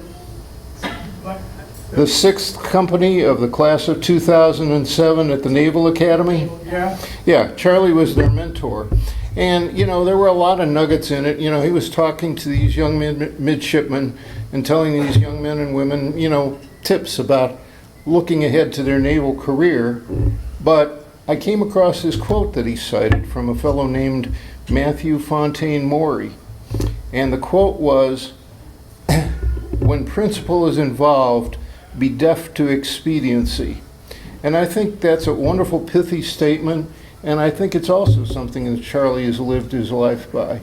The 6th company of the class of 2007 at the Naval Academy? Yeah. Yeah, Charlie was their mentor. And, you know, there were a lot of nuggets in it. You know, he was talking to these young midshipmen and telling these young men and women, you know, tips about looking ahead to their naval career. But I came across this quote that he cited from a fellow named Matthew Fontaine Maury. And the quote was, when principle is involved, be deaf to expediency. And I think that's a wonderful, pithy statement, and I think it's also something that Charlie has lived his life by.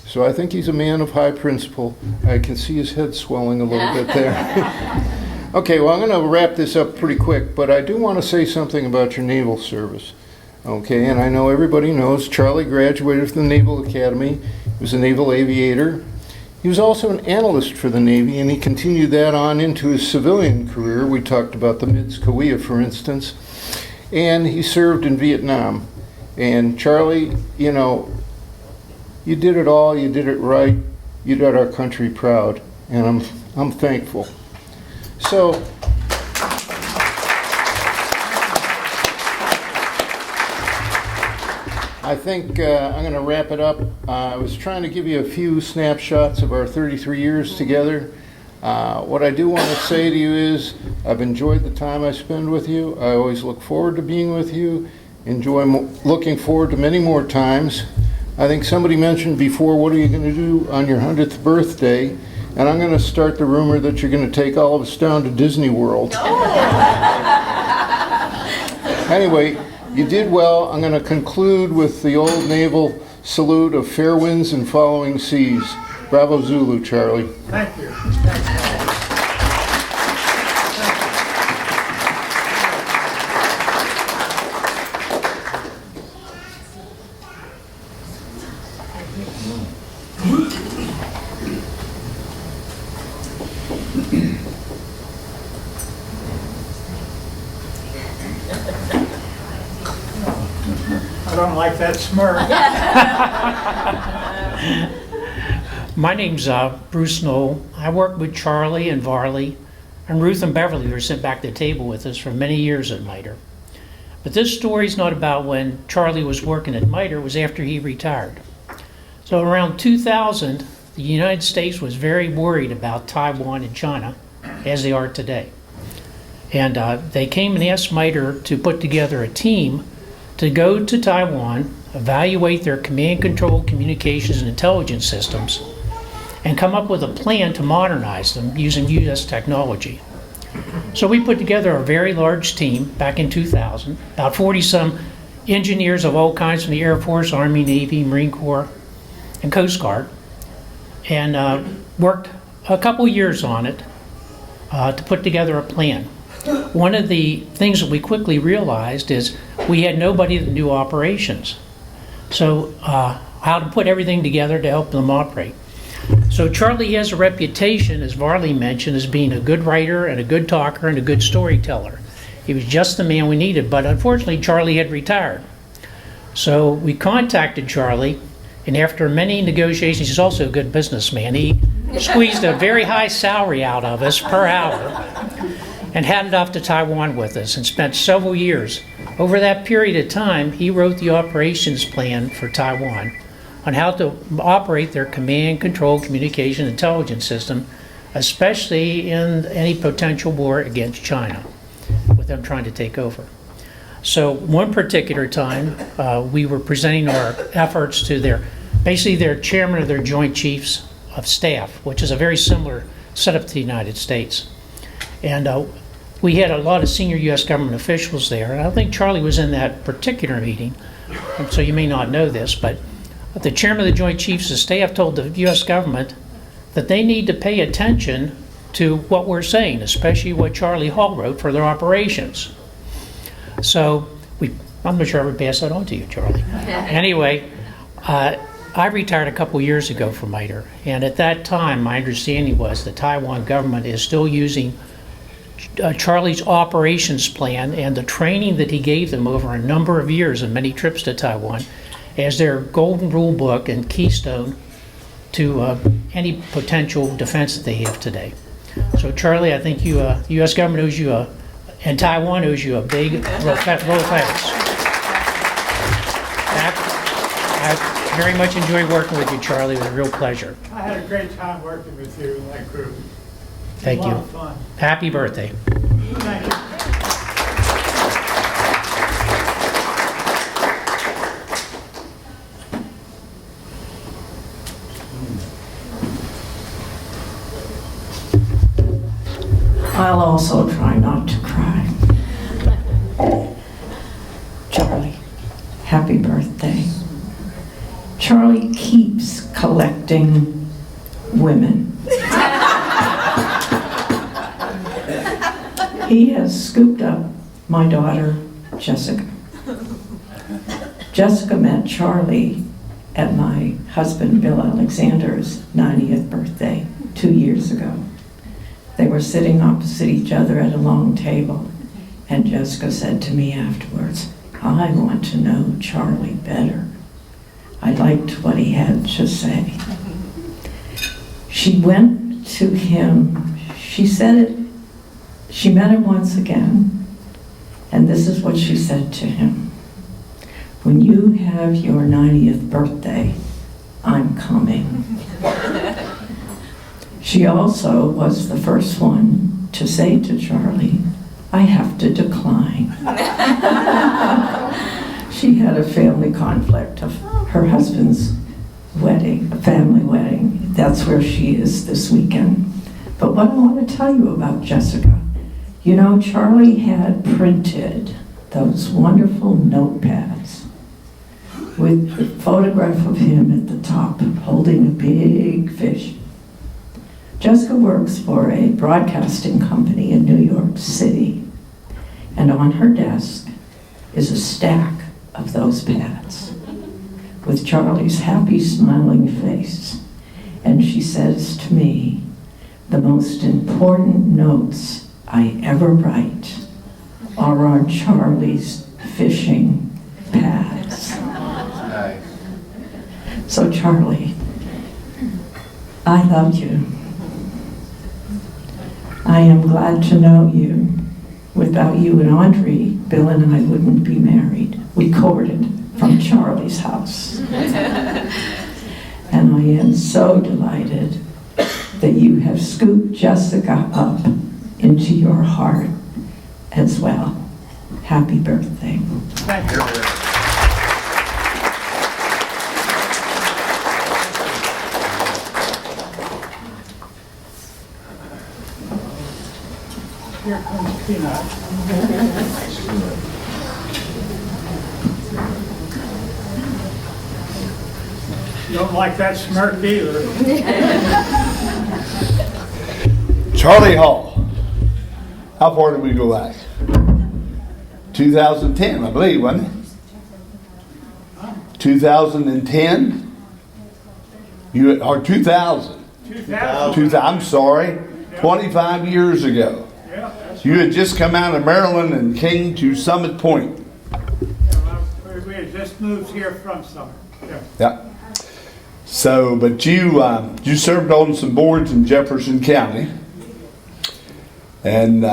So I think he's a man of high principle. I can see his head swelling a little bit there. Okay, well, I'm going to wrap this up pretty quick, but I do want to say something about your naval service. Okay, and I know everybody knows Charlie graduated from the Naval Academy. He was a naval aviator. He was also an analyst for the Navy, and he continued that on into his civilian career. We talked about the MIDS Kauai, for instance. And he served in Vietnam. And Charlie, you know, you did it all, you did it right, you did our country proud, and I'm thankful. So, I think I'm going to wrap it up. I was trying to give you a few snapshots of our 33 years together. What I do want to say to you is I've enjoyed the time I spend with you. I always look forward to being with you. Looking forward to many more times. I think somebody mentioned before, what are you going to do on your 100th birthday? And I'm going to start the rumor that you're going to take all of us down to Disney World. Anyway, you did well. I'm going to conclude with the old naval salute of fair winds and following seas. Bravo Zulu, Charlie. Thank you. I don't like that smirk. My name's Bruce Knoll. I worked with Charlie and Varley, and Ruth and Beverly were sitting back at the table with us for many years at MITRE. But this story's not about when Charlie was working at MITRE, it was after he retired. So around 2000, the United States was very worried about Taiwan and China, as they are today. And they came and asked MITRE to put together a team to go to Taiwan, evaluate their command control, communications, and intelligence systems, and come up with a plan to modernize them using U.S. technology. So we put together a very large team back in 2000, about 40-some engineers of all kinds from the Air Force, Army, Navy, Marine Corps, and Coast Guard, and worked a couple years on it to put together a plan. One of the things that we quickly realized is we had nobody that knew operations. So how to put everything together to help them operate. So Charlie has a reputation, as Varley mentioned, as being a good writer and a good talker and a good storyteller. He was just the man we needed, but unfortunately Charlie had retired. So we contacted Charlie, and after many negotiations, he's also a good businessman. He squeezed a very high salary out of us per hour and headed off to Taiwan with us and spent several years. Over that period of time, he wrote the operations plan for Taiwan on how to operate their command, control, communication, intelligence system, especially in any potential war against China, with them trying to take over. So one particular time, we were presenting our efforts to basically their chairman of their Joint Chiefs of Staff, which is a very similar setup to the United States. And we had a lot of senior U.S. government officials there, and I think Charlie was in that particular meeting, and so you may not know this, but the chairman of the Joint Chiefs of Staff told the U.S. government that they need to pay attention to what we're saying, especially what Charlie Hall wrote for their operations. So I'm not sure I would pass that on to you, Charlie. Anyway, I retired a couple years ago from MITRE, and at that time my understanding was the Taiwan government is still using Charlie's operations plan and the training that he gave them over a number of years and many trips to Taiwan as their golden rule book and keystone to any potential defense that they have today. So Charlie, I think the U.S. government owes you and Taiwan owes you a big roll of thanks. I very much enjoyed working with you, Charlie. It was a real pleasure. I had a great time working with you and that group. Thank you. A lot of fun. Happy birthday. Thank you. I'll also try not to cry. Charlie, happy birthday. Charlie keeps collecting women. He has scooped up my daughter, Jessica. Jessica met Charlie at my husband, Bill Alexander's 90th birthday 2 years ago. They were sitting opposite each other at a long table, and Jessica said to me afterwards, "I want to know Charlie better." I liked what he had to say. She went to him, she said it, she met him once again, and this is what she said to him: "When you have your 90th birthday, I'm coming." She also was the first one to say to Charlie, "I have to decline." She had a family conflict of her husband's wedding, a family wedding. That's where she is this weekend. But what I want to tell you about Jessica, you know, Charlie had printed those wonderful notepads with the photograph of him at the top holding a big fish. Jessica works for a broadcasting company in New York City, and on her desk is a stack of those pads with Charlie's happy, smiling face. And she says to me, "The most important notes I ever write are on Charlie's fishing pads." So Charlie, I love you. I am glad to know you. Without you and Audrey, Bill and I wouldn't be married. We courted from Charlie's house. And I am so delighted that you have scooped Jessica up into your heart as well. Happy birthday. Thank you. Here comes Peanut. You don't like that smirk either. Charlie Hall. How far did we go back? 2010, I believe, wasn't it? 2010? Or 2000? 2000. I'm sorry. 25 years ago. Yeah, You had just come out of Maryland and came to Summit Point. we had just moved here from Summit. Yeah. Yeah. So, but you served on some boards in Jefferson County. And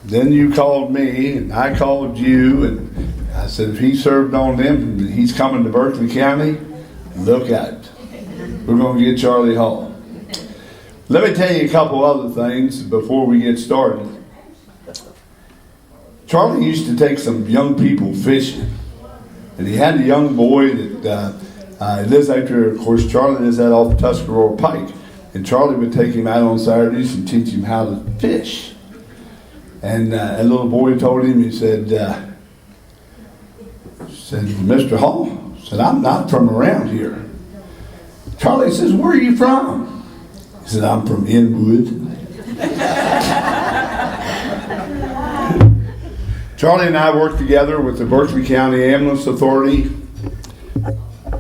then you called me, and I called you, and I said, if he served on them, he's coming to Berkeley County, look at it. We're going to get Charlie Hall. Let me tell you a couple other things before we get started. Charlie used to take some young people fishing. And he had a young boy that lives out there. Of course, Charlie lives out off Tuscarora Pike. And Charlie would take him out on Saturdays and teach him how to fish. And a little boy told him, he said, Mr. Hall, said, I'm not from around here. Charlie says, where are you from? He said, I'm from Inwood. Charlie and I worked together with the Berkeley County Ambulance Authority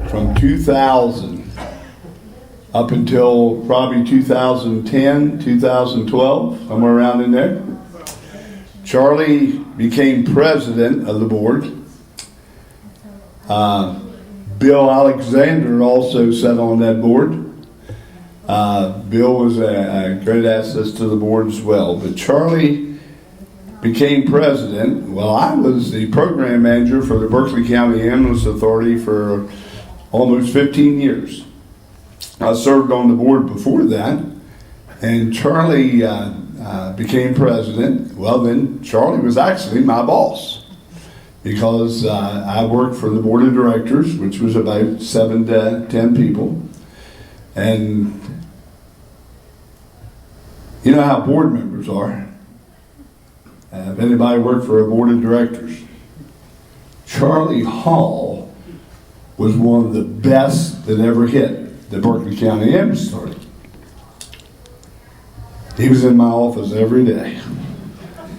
from 2000 up until probably 2010, 2012, somewhere around in there. Charlie became president of the board. Bill Alexander also sat on that board. Bill was a great asset to the board as well. But Charlie became president. Well, I was the program manager for the Berkeley County Ambulance Authority for almost 15 years. I served on the board before that, and Charlie became president. Well, then Charlie was actually my boss, because I worked for the board of directors, which was about 7 to 10 people. And you know how board members are. If anybody worked for a board of directors, Charlie Hall was one of the best that ever hit the Berkeley County Ambulance Authority. He was in my office every day.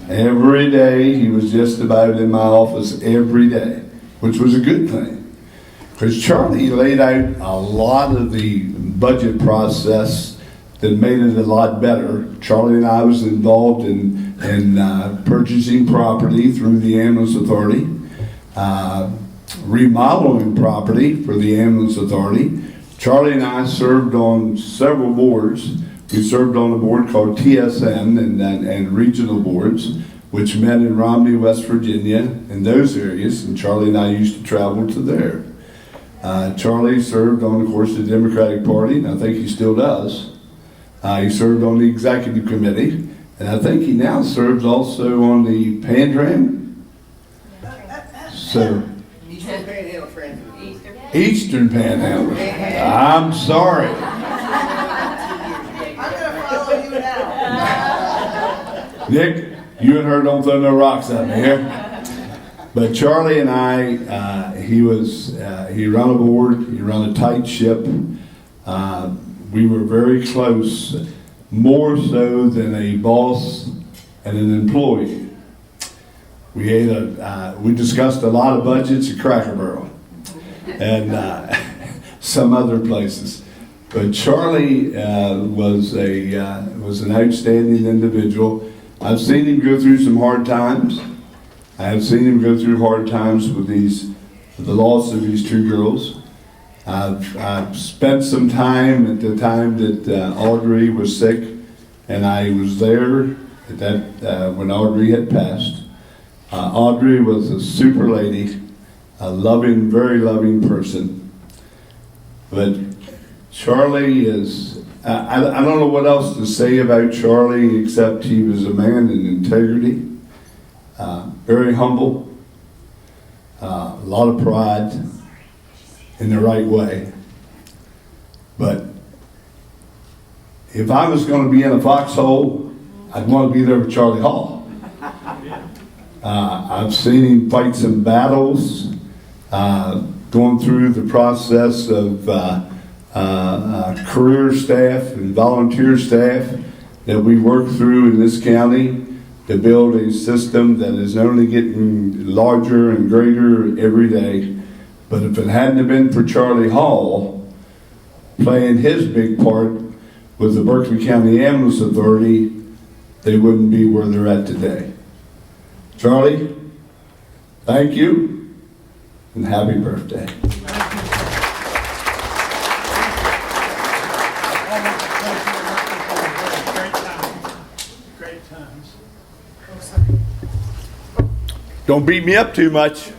Every day he was just about in my office every day, which was a good thing. Because Charlie laid out a lot of the budget process that made it a lot better. Charlie and I was involved in purchasing property through the Ambulance Authority, remodeling property for the Ambulance Authority. Charlie and I served on several boards. We served on a board called TSN and regional boards, which met in Romney, West Virginia, in those areas, and Charlie and I used to travel to there. Charlie served on, of course, the Democratic Party, and I think he still does. He served on the executive committee, and I think he now serves also on the Pan-Tram. So, Eastern Panhandle. I'm sorry. I'm gonna follow you now. Nick, you and her don't throw no rocks at me here. But Charlie and I, he run a board, he run a tight ship. We were very close, more so than a boss and an employee. We discussed a lot of budgets at Cracker Barrel and some other places. But Charlie was an outstanding individual. I've seen him go through some hard times. I have seen him go through hard times with the loss of these two girls. I've spent some time at the time that Audrey was sick, and I was there at that when Audrey had passed. Audrey was a super lady, a loving, very loving person. But Charlie is, I don't know what else to say about Charlie except he was a man in integrity, very humble, a lot of pride in the right way. But if I was going to be in a foxhole, I'd want to be there with Charlie Hall. I've seen him fight some battles, going through the process of career staff and volunteer staff that we work through in this county to build a system that is only getting larger and greater every day. But if it hadn't have been for Charlie Hall playing his big part with the Berkeley County Ambulance Authority, they wouldn't be where they're at today. Charlie, thank you, and happy birthday. Great times. Don't beat me up too much.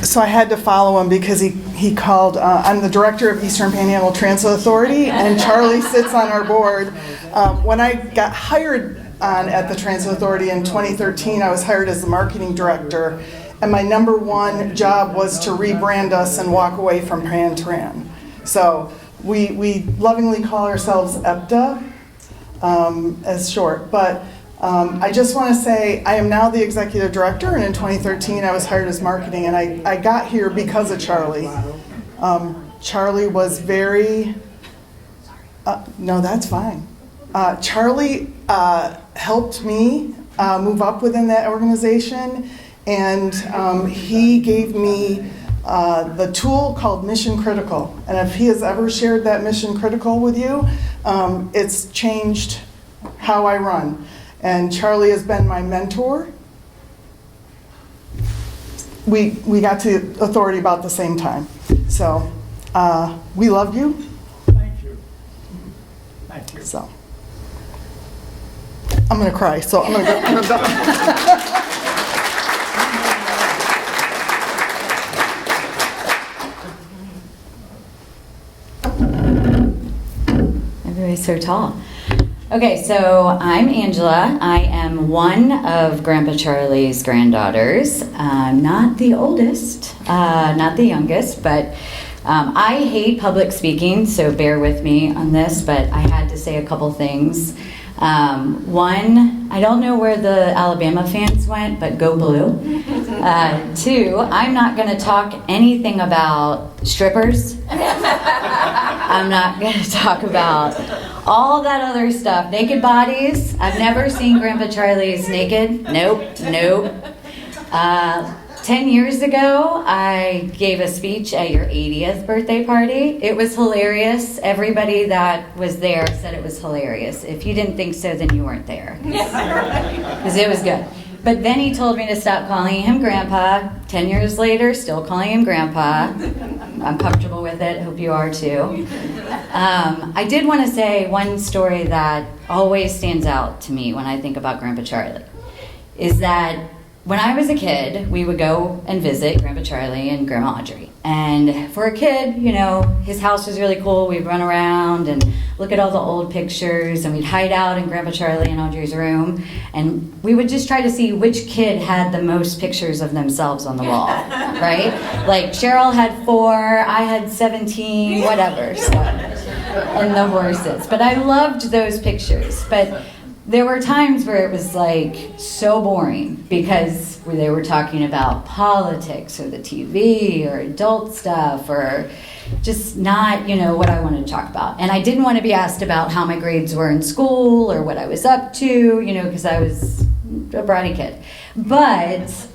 So I had to follow him because he called, I'm the director of Eastern Panhandle Transit Authority, and Charlie sits on our board. When I got hired at the Transit Authority in 2013, I was hired as the marketing director, and my number one job was to rebrand us and walk away from Pan-Tran. So we lovingly call ourselves EPTA as short, but I just want to say I am now the executive director, and in 2013 I was hired as marketing, and I got here because of Charlie. Charlie was very, no, that's fine. Charlie helped me move up within that organization, and he gave me the tool called Mission Critical. And if he has ever shared that Mission Critical with you, it's changed how I run. And Charlie has been my mentor. We got to authority about the same time. So we love you. Thank you. Thank you. So I'm going to cry, so I'm going to go. Everybody's so tall. Okay, so I'm Angela. I am one of Grandpa Charlie's granddaughters. Not the oldest, not the youngest, but I hate public speaking, so bear with me on this, but I had to say a couple things. One, I don't know where the Alabama fans went, but go blue. Two, I'm not going to talk anything about strippers. I'm not going to talk about all that other stuff. Naked bodies. I've never seen Grandpa Charlie's naked. Nope. 10 years ago, I gave a speech at your 80th birthday party. It was hilarious. Everybody that was there said it was hilarious. If you didn't think so, then you weren't there. Because it was good. But then he told me to stop calling him Grandpa. 10 years later, still calling him Grandpa. I'm comfortable with it. Hope you are too. I did want to say one story that always stands out to me when I think about Grandpa Charlie is that when I was a kid, we would go and visit Grandpa Charlie and Grandma Audrey. And for a kid, you know, his house was really cool. We'd run around and look at all the old pictures, and we'd hide out in Grandpa Charlie and Audrey's room. And we would just try to see which kid had the most pictures of themselves on the wall, right? Like Cheryl had 4, I had 17, whatever. So, and the horses. But I loved those pictures. But there were times where it was like so boring because they were talking about politics or the TV or adult stuff or just not, you know, what I wanted to talk about. And I didn't want to be asked about how my grades were in school or what I was up to, you know, because I was a bratty kid. But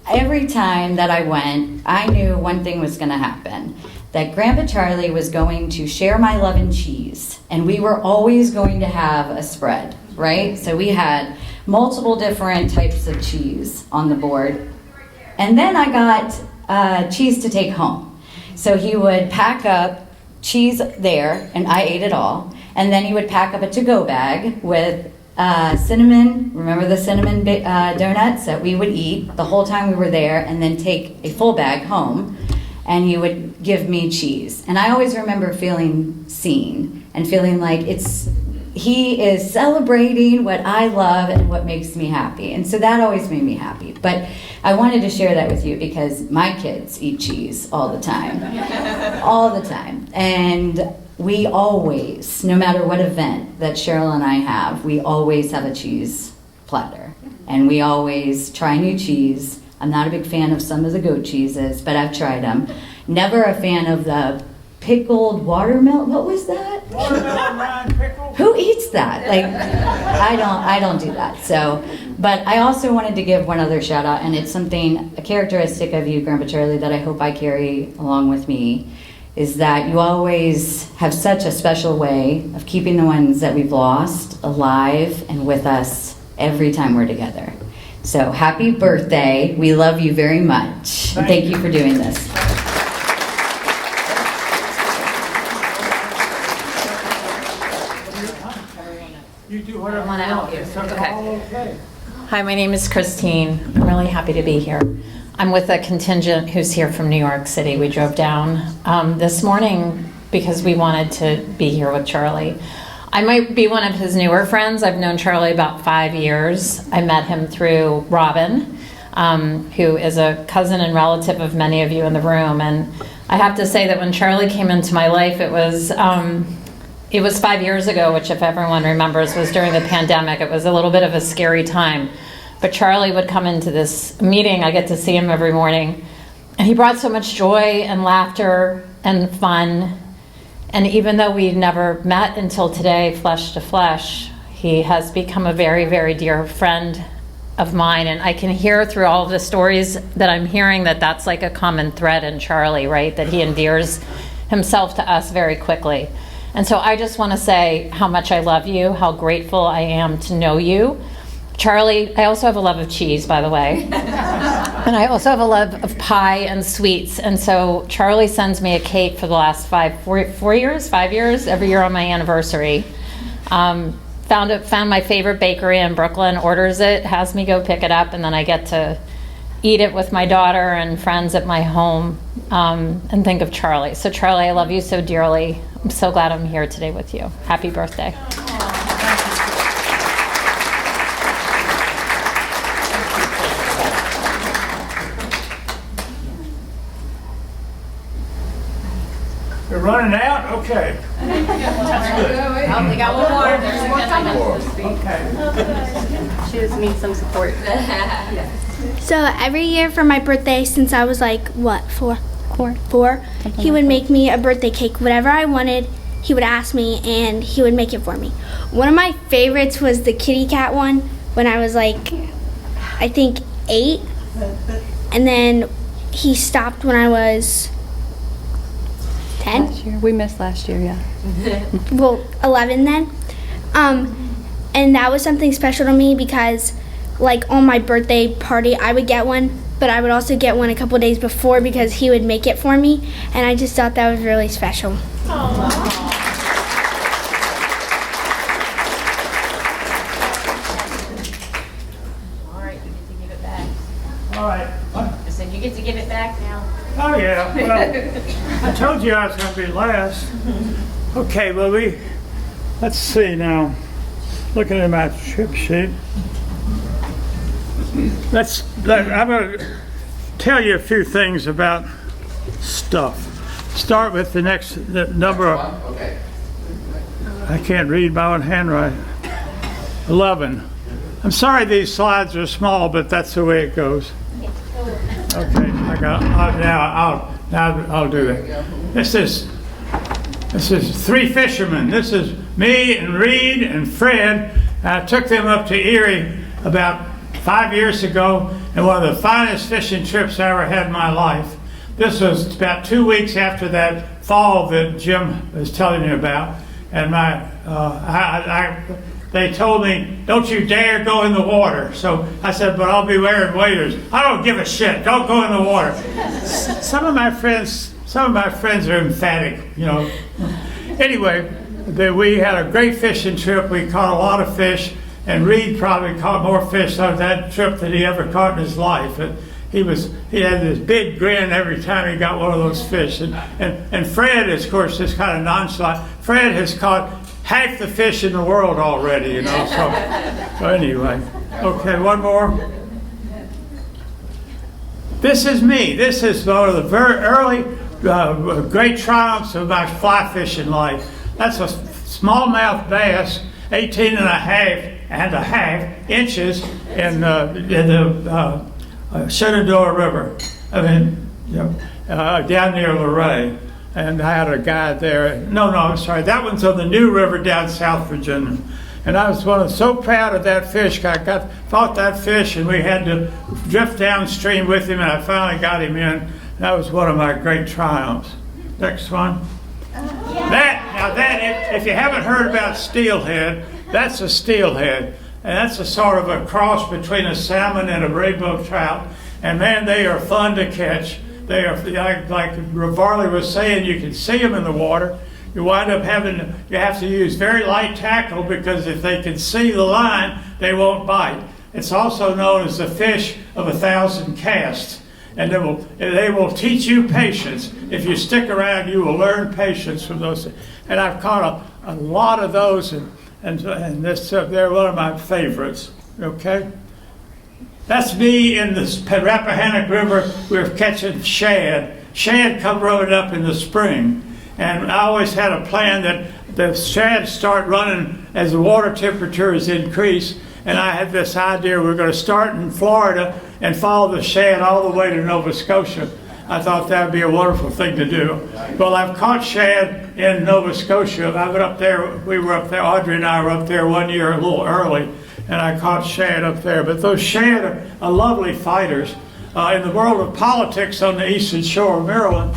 every time that I went, I knew one thing was going to happen. That Grandpa Charlie was going to share my love and cheese. And we were always going to have a spread, right? So we had multiple different types of cheese on the board. And then I got cheese to take home. So he would pack up cheese there, and I ate it all. And then he would pack up a to-go bag with cinnamon, remember the cinnamon donuts that we would eat the whole time we were there, and then take a full bag home. And he would give me cheese. And I always remember feeling seen and feeling like he is celebrating what I love and what makes me happy. And so that always made me happy. But I wanted to share that with you because my kids eat cheese all the time. All the time. And we always, no matter what event that Cheryl and I have, we always have a cheese platter. And we always try new cheese. I'm not a big fan of some of the goat cheeses, but I've tried them. Never a fan of the pickled watermelon. What was that? Watermelon rind pickle? Who eats that? Like, I don't do that. So, but I also wanted to give one other shout out, and it's something, a characteristic of you, Grandpa Charlie, that I hope I carry along with me, is that you always have such a special way of keeping the ones that we've lost alive and with us every time we're together. So happy birthday. We love you very much. And thank you for doing this. You do whatever I wanna you help want. you. It's Okay. all okay. Hi, my name is Christine. I'm really happy to be here. I'm with a contingent who's here from New York City. We drove down this morning because we wanted to be here with Charlie. I might be one of his newer friends. I've known Charlie about 5 years. I met him through Robin, who is a cousin and relative of many of you in the room. And I have to say that when Charlie came into my life, it was 5 years ago, which if everyone remembers was during the pandemic. It was a little bit of a scary time. But Charlie would come into this meeting. I get to see him every morning. And he brought so much joy and laughter and fun. And even though we never met until today, flesh to flesh, he has become a very, very dear friend of mine. And I can hear through all of the stories that I'm hearing that that's like a common thread in Charlie, right? That he endears himself to us very quickly. And so I just want to say how much I love you, how grateful I am to know you. Charlie, I also have a love of cheese, by the way. And I also have a love of pie and sweets. And so Charlie sends me a cake for the last 5 years, every year on my anniversary. Found my favorite bakery in Brooklyn, orders it, has me go pick it up, and then I get to eat it with my daughter and friends at my home and think of Charlie. So Charlie, I love you so dearly. I'm so glad I'm here today with you. Happy birthday. You're running out? Okay. Oh, we got one more. There's more coming. Okay. She just needs some support. So every year for my birthday, since I was like, what, four, he would make me a birthday cake. Whatever I wanted, he would ask me, and he would make it for me. One of my favorites was the kitty cat one when I was like, I think 8. And then he stopped when I was 10. Last year. We missed last year, yeah. Well, 11 then. And that was something special to me because, like, on my birthday party, I would get one, but I would also get one a couple days before because he would make it for me, and I just thought that was really special. Aww. All right, you get to give it back. All right. So you get to give it back now. Oh, yeah. Well, I told you I was going to be last. Okay, well, let's see now. Looking at my trip sheet. I'm going to tell you a few things about stuff. Start with the number. I can't read my own handwriting. 11. I'm sorry these slides are small, but that's the way it goes. Okay, I'll do that. This is 3 fishermen. This is me and Reed and Fred. I took them up to Erie about 5 years ago, and one of the finest fishing trips I ever had in my life. This was about 2 weeks after that fall that Jim was telling you about, and they told me, don't you dare go in the water. So I said, but I'll be wearing waders. I don't give a shit. Don't go in the water. Some of my friends are emphatic, you know. Anyway, we had a great fishing trip. We caught a lot of fish, and Reed probably caught more fish on that trip than he ever caught in his life. He had this big grin every time he got one of those fish. And Fred, of course, is kind of nonchalant. Fred has caught half the fish in the world already, you know. So anyway, okay, one more. This is me. This is one of the very early great triumphs of my fly fishing life. That's a smallmouth bass, 18 and a half inches in the Shenandoah River. I mean, down near Luray. And I had a guide there. No, I'm sorry. That one's on the New River down South Virginia. And I was so proud of that fish. I fought that fish, and we had to drift downstream with him, and I finally got him in. That was one of my great triumphs. Next one. If you haven't heard about steelhead, that's a steelhead. And that's a sort of a cross between a salmon and a rainbow trout. And man, they are fun to catch. They are, like Varley was saying, you can see them in the water. You wind up you have to use very light tackle, because if they can see the line, they won't bite. It's also known as the fish of 1,000 casts. And they will teach you patience. If you stick around, you will learn patience from those. And I've caught a lot of those, and they're one of my favorites, okay? That's me in the Rappahannock River. We're catching shad. Shad come running up in the spring. And I always had a plan that the shad start running as the water temperatures increase. And I had this idea we're going to start in Florida and follow the shad all the way to Nova Scotia. I thought that would be a wonderful thing to do. Well, I've caught shad in Nova Scotia. I went up there, we were up there, Audrey and I were up there one year a little early, and I caught shad up there. But those shad are lovely fighters. In the world of politics on the eastern shore of Maryland,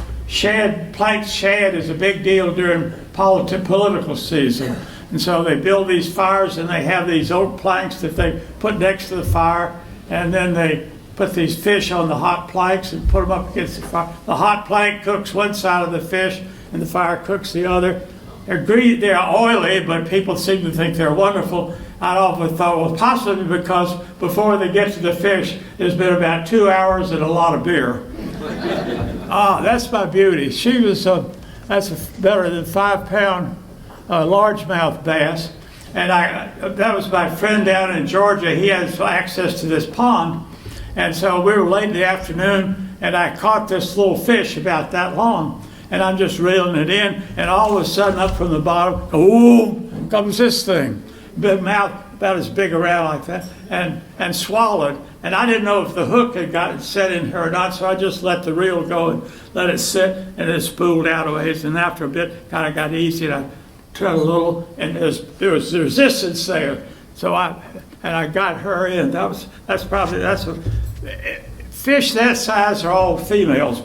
planked shad is a big deal during political season. And so they build these fires, and they have these oak planks that they put next to the fire, and then they put these fish on the hot planks and put them up against the fire. The hot plank cooks one side of the fish, and the fire cooks the other. They're oily, but people seem to think they're wonderful. I often thought, well, possibly because before they get to the fish, there's been about 2 hours and a lot of beer. That's my beauty. She was that's better than 5-pound largemouth bass, and that was my friend down in Georgia. He has access to this pond, and so we were late in the afternoon, and I caught this little fish about that long, and I'm just reeling it in, and all of a sudden up from the bottom, boom, comes this thing, big mouth about as big around like that, and swallowed. And I didn't know if the hook had gotten set in her or not, so I just let the reel go and let it sit, and it spooled out a ways, and after a bit kind of got easy, and I tried a little, and there was resistance there. So I got her in. Fish that size are all females.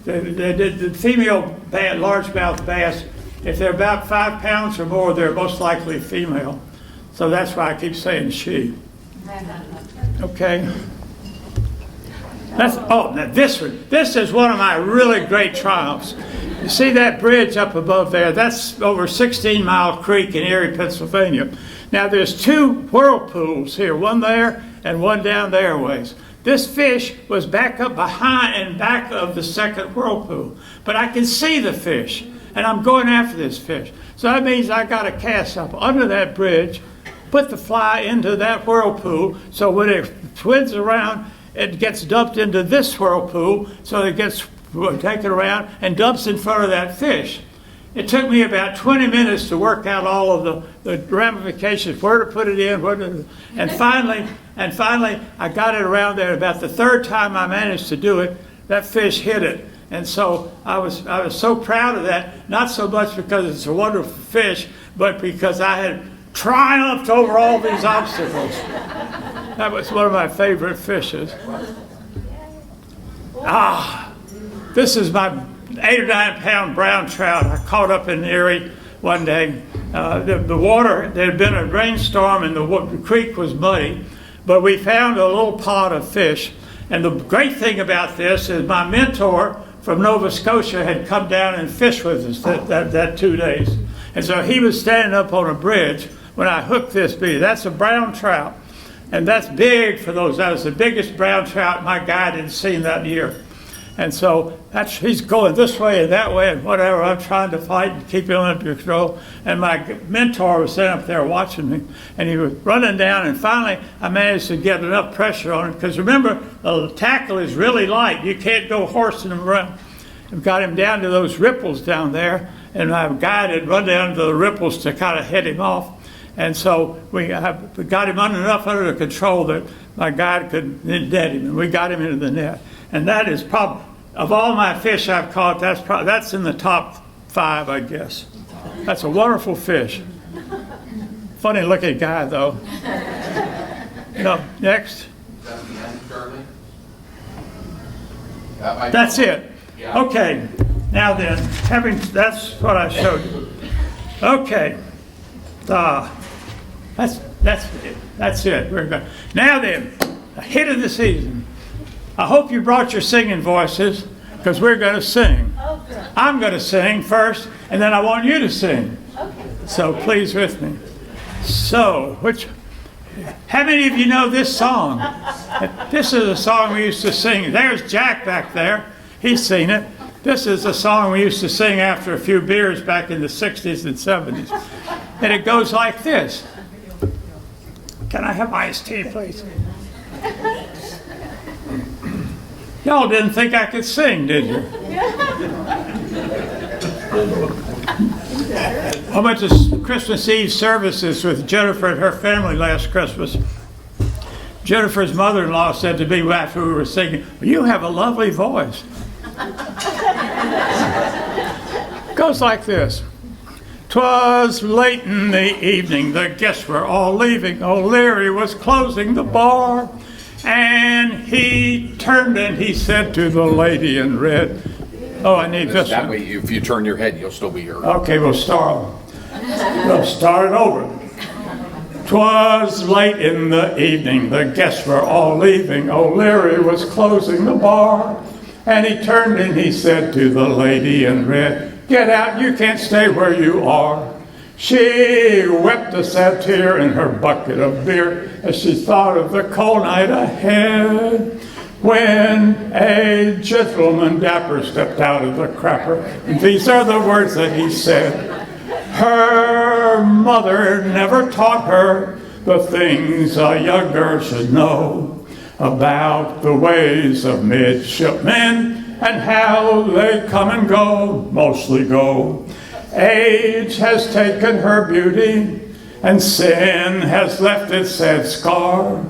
The female largemouth bass, if they're about 5 pounds or more, they're most likely female. So that's why I keep saying she. Okay. Now this one. This is one of my really great triumphs. You see that bridge up above there? That's over 16 Mile Creek in Erie, Pennsylvania. Now there's 2 whirlpools here, one there and one down there ways. this fish was back up behind and back of the second whirlpool. But I can see the fish, and I'm going after this fish. So that means I got to cast up under that bridge, put the fly into that whirlpool, so when it twins around, it gets dumped into this whirlpool, so it gets taken around and dumps in front of that fish. It took me about 20 minutes to work out all of the ramifications, where to put it in, and finally I got it around there. About the third time I managed to do it, that fish hit it. And so I was so proud of that, not so much because it's a wonderful fish, but because I had triumphed over all these obstacles. That was one of my favorite fishes. This is my 8 or 9 pound brown trout I caught up in Erie one day. The water, there had been a rainstorm and the creek was muddy, but we found a little pot of fish. And the great thing about this is my mentor from Nova Scotia had come down and fished with us that 2 days. And so he was standing up on a bridge when I hooked this bee. That's a brown trout. And that's big for those. That was the biggest brown trout my guide had seen that year. And so he's going this way and that way and whatever. I'm trying to fight and keep him under control. And my mentor was sitting up there watching me. And he was running down. And finally, I managed to get enough pressure on him. Because remember, the tackle is really light. You can't go horsing him around. I got him down to those ripples down there. And my guide had run down to the ripples to kind of head him off. And so we got him enough under control that my guide could net him. And we got him into the net. And that is probably, of all my fish I've caught, that's in the top 5, I guess. That's a wonderful fish. Funny looking guy, though. Next. That's it. Okay. Now then, that's what I showed you. Okay. That's it. We're good. Now then, the hit of the season. I hope you brought your singing voices, because we're going to sing. I'm going to sing first, and then I want you to sing. So please with me. So, how many of you know this song? This is a song we used to sing. There's Jack back there. He's seen it. This is a song we used to sing after a few beers back in the 60s and 70s. And it goes like this. Can I have iced tea, please? Y'all didn't think I could sing, did you? I went to Christmas Eve services with Jennifer and her family last Christmas. Jennifer's mother-in-law said to me after we were singing, "You have a lovely voice." Goes like this. 'Twas late in the evening, the guests were all leaving. O'Leary was closing the bar. And he turned and he said to the lady in red, I need this that one. way, if you turn your head, you'll still be here. Okay, we'll start it over. 'Twas late in the evening, the guests were all leaving. O'Leary was closing the bar. And he turned and he said to the lady in red, "Get out, you can't stay where you are." She wept a sad tear in her bucket of beer as she thought of the cold night ahead. When a gentleman dapper stepped out of the crapper, these are the words that he said. Her mother never taught her the things a young girl should know about the ways of midshipmen and how they come and go, mostly go. Age has taken her beauty, and sin has left its sad scar.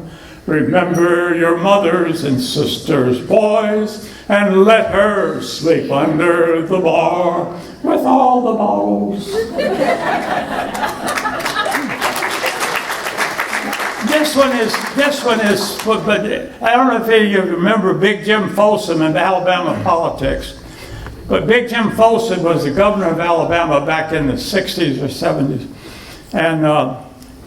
Remember your mothers and sisters, boys, and let her sleep under the bar with all the bottles. This one is, but I don't know if any of you remember Big Jim Folsom in Alabama politics. But Big Jim Folsom was the governor of Alabama back in the 60s or 70s. And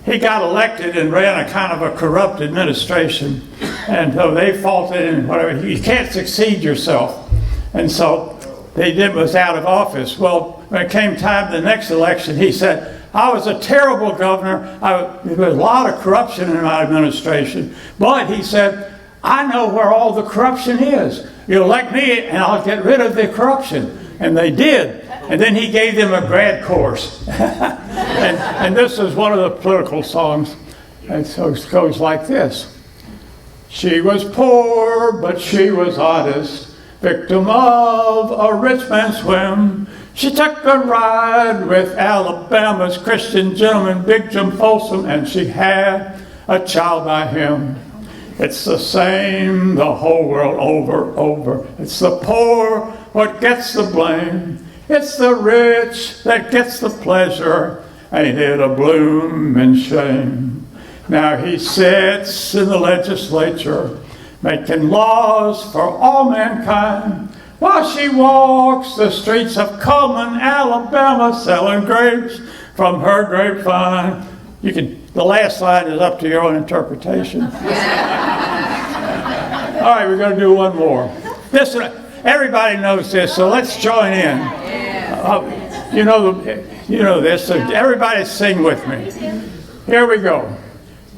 he got elected and ran a kind of a corrupt administration. And so they faulted in whatever. You can't succeed yourself. And so they was out of office. Well, when it came time the next election, he said, "I was a terrible governor. There was a lot of corruption in my administration. But," he said, I know where all the corruption is. You elect me and I'll get rid of the corruption. And they did. And then he gave them a grad course. and this is one of the political songs. And so it goes like this. She was poor, but she was honest, victim of a rich man's whim. She took a ride with Alabama's Christian gentleman, Big Jim Folsom, and she had a child by him. It's the same the whole world over. It's the poor what gets the blame. It's the rich that gets the pleasure. Ain't it a bloomin' shame? Now he sits in the legislature, making laws for all mankind, while she walks the streets of Cullman, Alabama, selling grapes from her grapevine. The last line is up to your own interpretation. All right, we're going to do one more. Everybody knows this, so let's join in. You know this, so everybody sing with me. Here we go.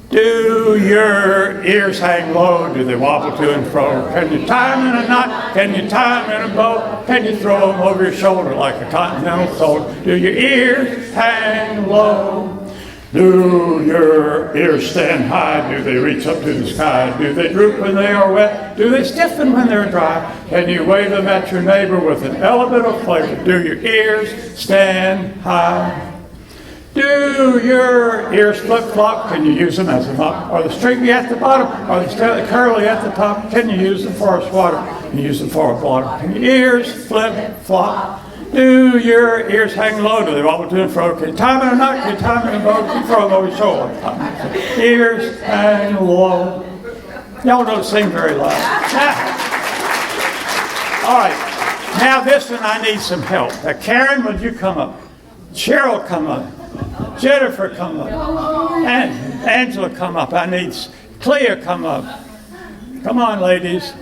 Do your ears hang low? Do they wobble to and fro? Can you tie them in a knot? Can you tie them in a bow? Can you throw them over your shoulder like a continental soldier? Do your ears hang low? Do your ears stand high? Do they reach up to the sky? Do they droop when they are wet? Do they stiffen when they're dry? Can you wave them at your neighbor with an element of flavor? Do your ears stand high? Do your ears flip-flop? Can you use them as a mop? Are they stringy at the bottom? Are they curly at the top? Can you use them for a swatter? Can you use them for a blotter? Can your ears flip-flop? Do your ears hang low? Do they wobble to and fro? Can you tie them in a knot? Can you tie them in a bow? Can you throw them over your shoulder? Ears hang low. Y'all don't sing very loud. All right. Now this one I need some help. Karen, would you come up? Cheryl, come up. Jennifer, come up. And Angela, come up. I need Clea, come up. Come on, ladies.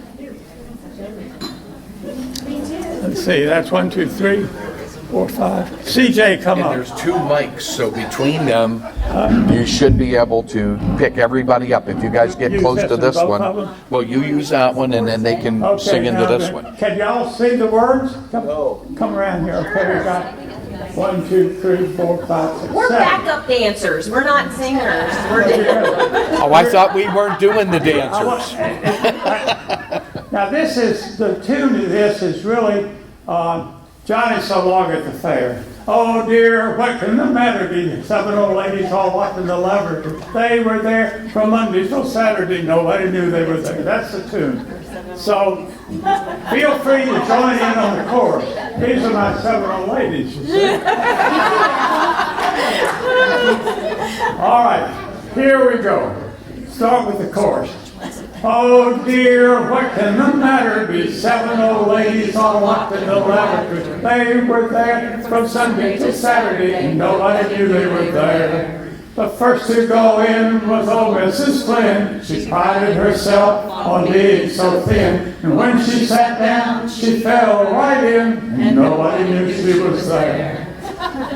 Let's see, that's 1, 2, 3, 4, 5. CJ, come up. There's 2 mics, so between them, you should be able to pick everybody up. If you guys get close to this one, well, you use that one, and then they can sing into this one. Can y'all see the words? Come around here. Okay, we got 1, 2, 3, 4, 5, 6, We're 7. backup dancers. We're not singers. Oh, I thought we weren't doing the dancers. Now this is, the tune to this is really Johnny So Long at the Fair. Oh dear, what can the matter be? 7 old ladies all walking the lavatory. They were there from Monday till Saturday. Nobody knew they were there. That's the tune. So feel free to join in on the chorus. These are my 7 old ladies, you see. All right, here we go. Start with the chorus. Oh dear, what can the matter be? 7 old ladies all locked in the lavatory. They were there from Sunday till Saturday, and nobody knew they were there. The first to go in was old Mrs. Flynn. She prided herself on being so thin, and when she sat down, she fell right in, and nobody knew she was there.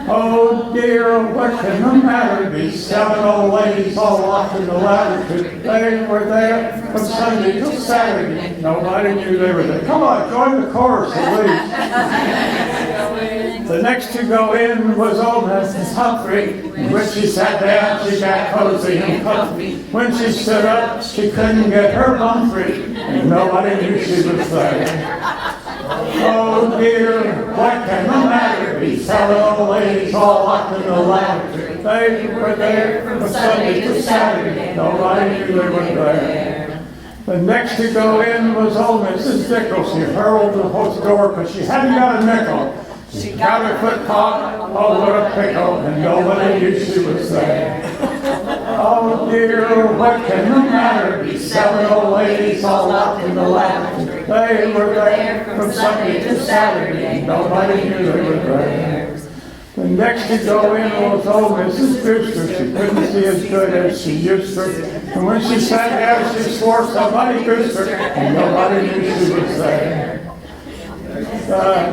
Oh dear, what can the matter be? 7 old ladies all locked in the lavatory. They were there from Sunday till Saturday. Nobody knew they were there. Come on, join the chorus at least. The next to go in was old Mrs. Humphrey. When she sat down, she got cozy and comfy. When she stood up, she couldn't get her bum free, and nobody knew she was there. Oh dear, what can the matter be? 7 old ladies all locked in the lavatory. They were there from Sunday to Saturday. Nobody knew they were there. The next to go in was old Mrs. Dickel. She hurled the host door because she hadn't got a nickel. She got her foot caught, oh what a pickle, and nobody knew she was there. Oh dear, what can the matter be? 7 old ladies all locked in the lavatory. They were there from Sunday to Saturday. Nobody knew they were there. The next to go in was old Mrs. Brewster. She couldn't see as good as she used to. And when she sat down, she swore somebody goosed her, and nobody knew she was there.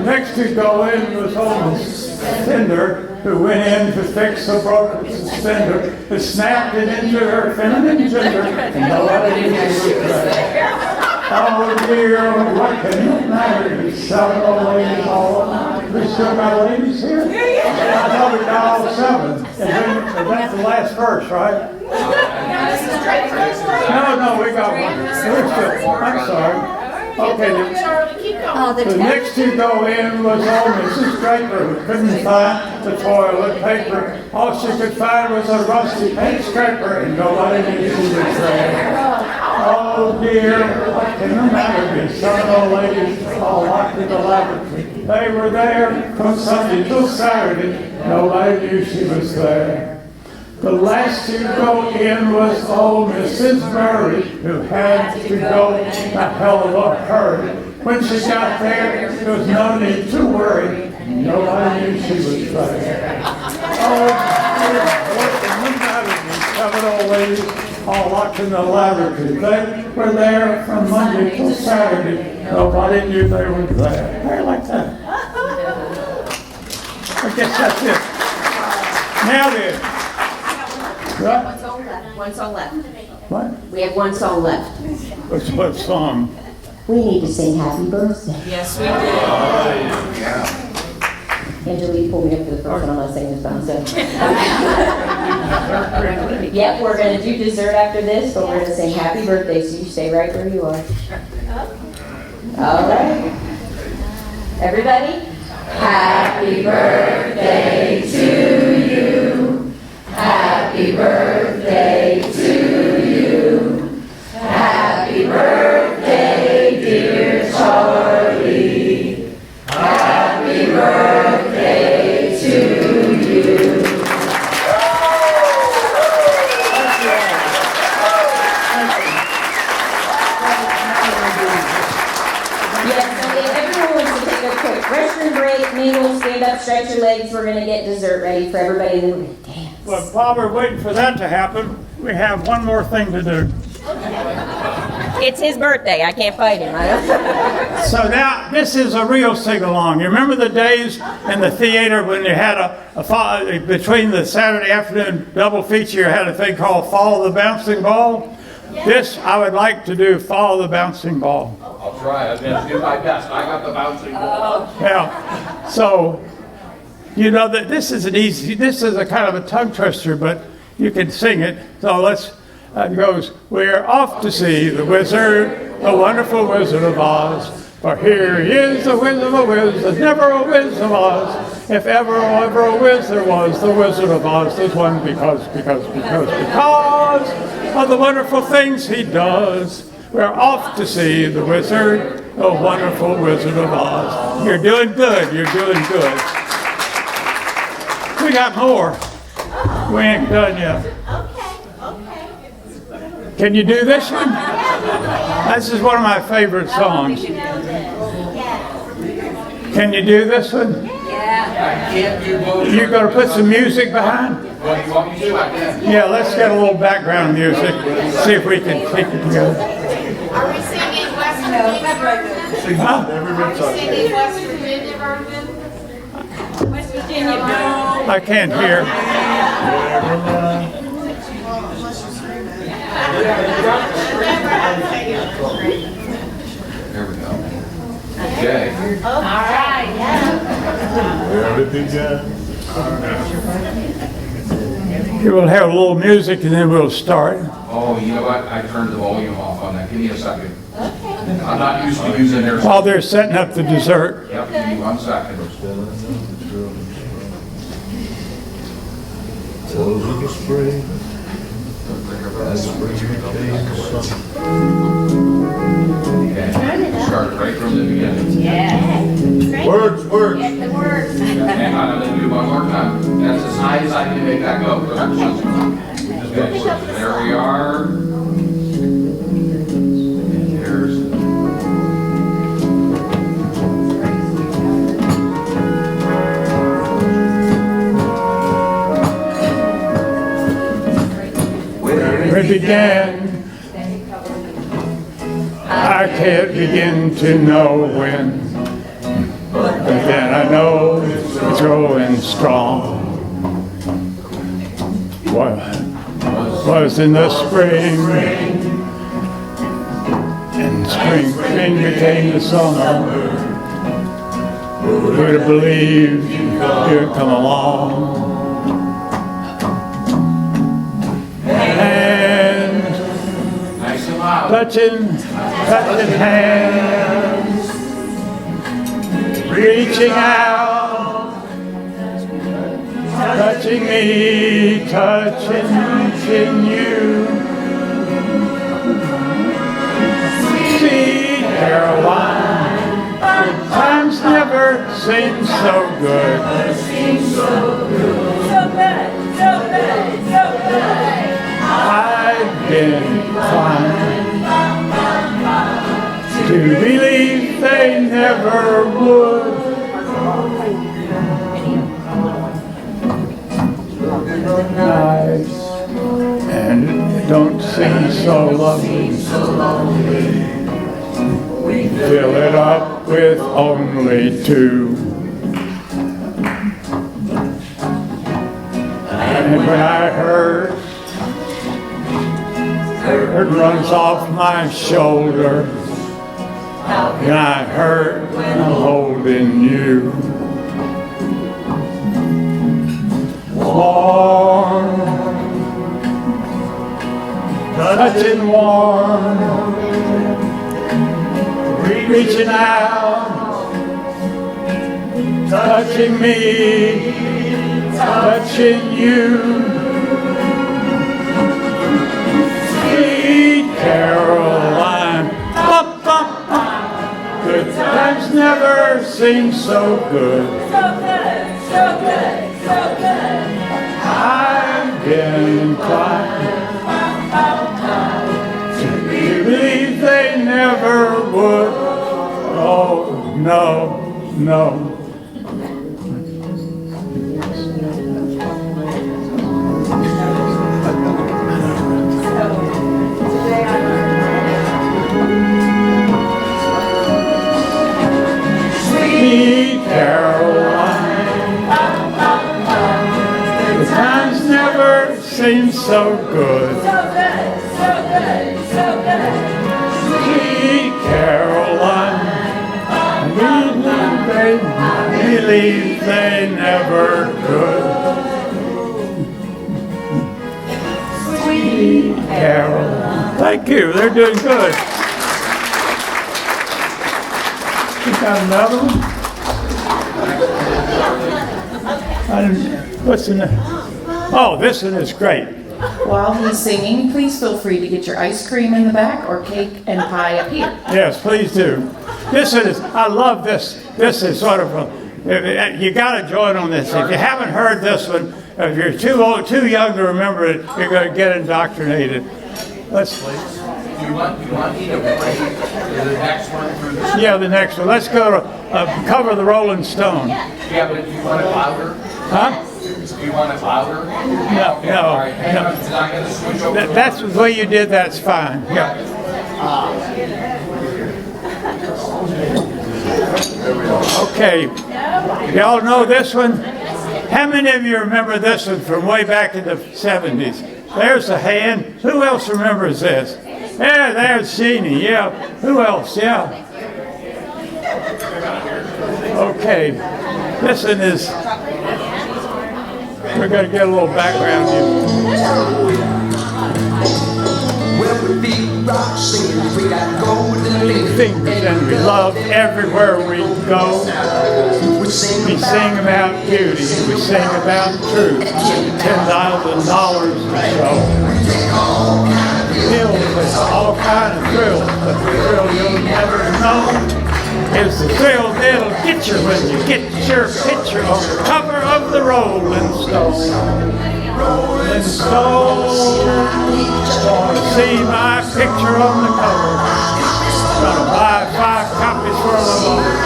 Next to go in was old Mrs. fender who went in to fix a broken suspender, who snapped it into her feminine gender, and nobody knew she was there. Oh dear, what can it matter? You seven old ladies all over. We still got ladies here? I know we got all seven. That's the last verse, right? No, we got one. I'm sorry. Okay, the next to go in was old Mrs. Draper, who couldn't find the toilet paper. All she could find was a rusty paint scraper, and nobody knew she was there. Oh dear, what can the matter be? Seven old ladies all locked in the laboratory. They were there from Sunday till Saturday. Nobody knew she was there. The last to go in was old Mrs. Murray, who had to go a hell of a hurry. When she got there, there was no need to worry. Nobody knew she was there. Oh, what can the matter be? Seven old ladies all locked in the laboratory. They were there from Monday till Saturday. Nobody knew they were there. How you like that? I guess that's it. Now then. What? One song left. What? We have one song left. What song? We need to sing Happy Birthday. Yes, we do. Angela, pull me up for the first one. I'm not singing this by myself. Yep, we're going to do dessert after this, but we're going to sing Happy Birthday, so you stay right where you are. All right. Everybody? Happy birthday to you. Happy birthday to you. Happy birthday, dear Charlie. Happy birthday to you. Yes, so if everyone wants to take a quick restroom break, mingle, stand up, stretch your legs, we're going to get dessert ready for everybody, and then we're going to dance. Well, while we're waiting for that to happen, we have one more thing to do. It's his birthday. I can't fight him. So now, this is a real sing-along. You remember the days in the theater when you had between the Saturday afternoon double feature, you had a thing called Follow the Bouncing Ball? This, I would like to do Follow the Bouncing Ball. I'll try. I'm going to do my best. I got the bouncing ball. Yeah, so, you know that this is a kind of a tongue twister, but you can sing it. So it goes, we're off to see the wizard, the wonderful Wizard of Oz. For here he is, the Wiz of a Wiz, there's never a Wiz of Oz. If ever a Wiz there was, the Wizard of Oz. There's one because of the wonderful things he does. We're off to see the wizard, the wonderful Wizard of Oz. You're doing good, you're doing good. We got more. We ain't done yet. Can you do this one? This is one of my favorite songs. Can you do this one? You're going to put some music behind? Well, you want me to? I can. Yeah, let's get a little background music. See if we can take it together. Are we singing West Virginia version? Huh? Are we singing West Virginia version? West Virginia version. I can't hear. There we go. Okay. All right. Very good. You will have a little music and then we'll start. Oh, you know what? I turned the volume off on that. Give me a second. I'm not used to using their... While they're setting up the dessert. Yep, give me 1 second. Okay, start right from the beginning. Yeah. Words. Get the words. Hang on, I'm going to do one more time. That's as high as I can make that go. Okay, there we are. And there's... We began. I can't begin to know when. But then I know it's growing strong. Was in the spring, and spring became the summer. Who would have believed you'd come along? And touching hands, reaching out, touching me, touching you. Sweet Caroline, good times never seem so good. I've been inclined to believe they never would. Nice, and it don't seem so lovely. Fill it up with only two. And when I heard it runs off my shoulder, and I heard I'm holding you. Warm, touching warm, reaching out, touching me, touching you. Sweet Caroline, bum, bum, bum. Good times never seem so good. I've been inclined to believe they never would. Oh, no, no. Sweet Caroline, the times never seem so good. Sweet Caroline, believe they never could. Sweet Caroline. Thank you, they're doing good. You got another one? What's in there? Oh, this one is great. While he's singing, please feel free to get your ice cream in the back or cake and pie up here. Yes, please do. This is, I love this. This is sort of a, you got to join on this. If you haven't heard this one, if you're too old, too young to remember it, you're going to get indoctrinated. Let's. You want me to play the next one through this? Yeah, the next one. Let's go to cover the Rolling Stone. Yeah, but you want it louder? Huh? Do you want it louder? No, no. All right, hang on, 'cause I'm going to switch over. That's the way you did. That's fine. Yeah. Okay. Y'all know this one? How many of you remember this one from way back in the 70s? There's a hand. Who else remembers this? Yeah, there's Sheenie. Yeah. Who else? Yeah. Okay. This one is. We're going to get a little background here. Fingers and we love everywhere we go. We sing about beauty, we sing about truth. $10,000 or so. Thrills with all kind of thrills, but the thrill you'll never know is the thrill that'll get you when you get your picture on the cover of the Rolling Stone. Rolling Stone, wanna see my picture on the cover. Gonna buy 5 copies for the moment.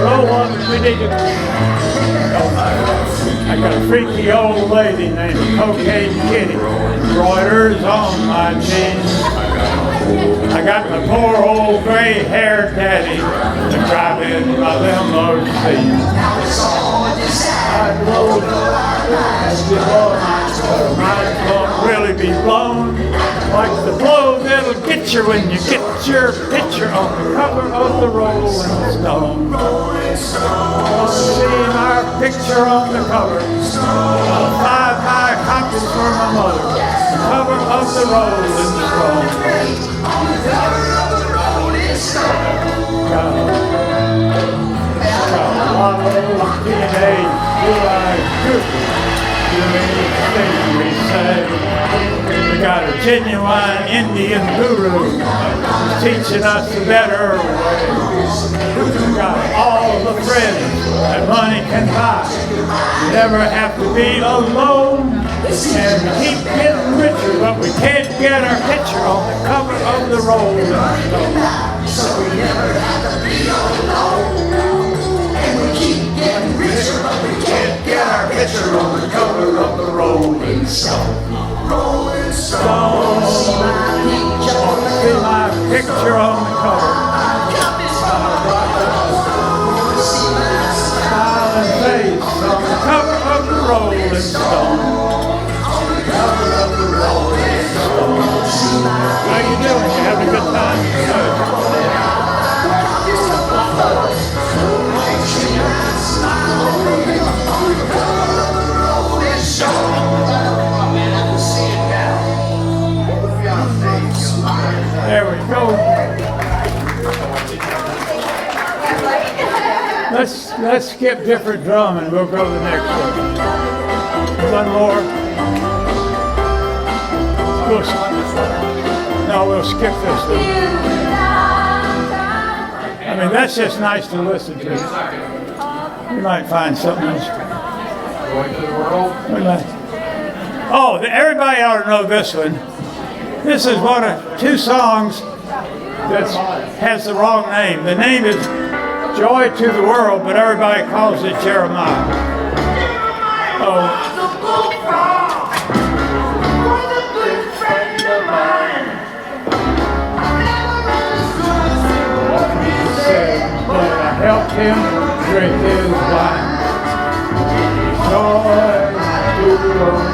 Roll on, we need to. I got a freaky old lady named Cocaine Kitty. Reuters on my jeans. I got my poor old gray-haired daddy driving my limo seat. I rolled might won't really be blown like the blow that'll get you when you get your picture on the cover of the Rolling Stone. See my picture on the cover. 5 copies for my mother. Cover of the Rolling Stone. Got a lot of old DNA. Do I do anything we say? We got a genuine Indian guru teaching us a better way. We got all the friends that money can buy. You never have to be alone. And we keep getting richer, but we can't get our picture on the cover of the Rolling Stone. So we never have to be alone. And we keep getting richer, but we can't get our picture on the cover of the Rolling Stone. Rolling Stone. See my picture on the cover. Smiling face on the cover of the Rolling Stone. Cover of the Rolling Stone. How you doing? You having a good time? There we go. Let's skip different drum and we'll go to the next one. One more. No, we'll skip this one. I mean, that's just nice to listen to. You might find something else. Going to the world? Oh, everybody ought to know this one. This is one of 2 songs that has the wrong name. The name is Joy to the World, but everybody calls it Jeremiah. Oh. But I helped him drink his wine. Joy to the world.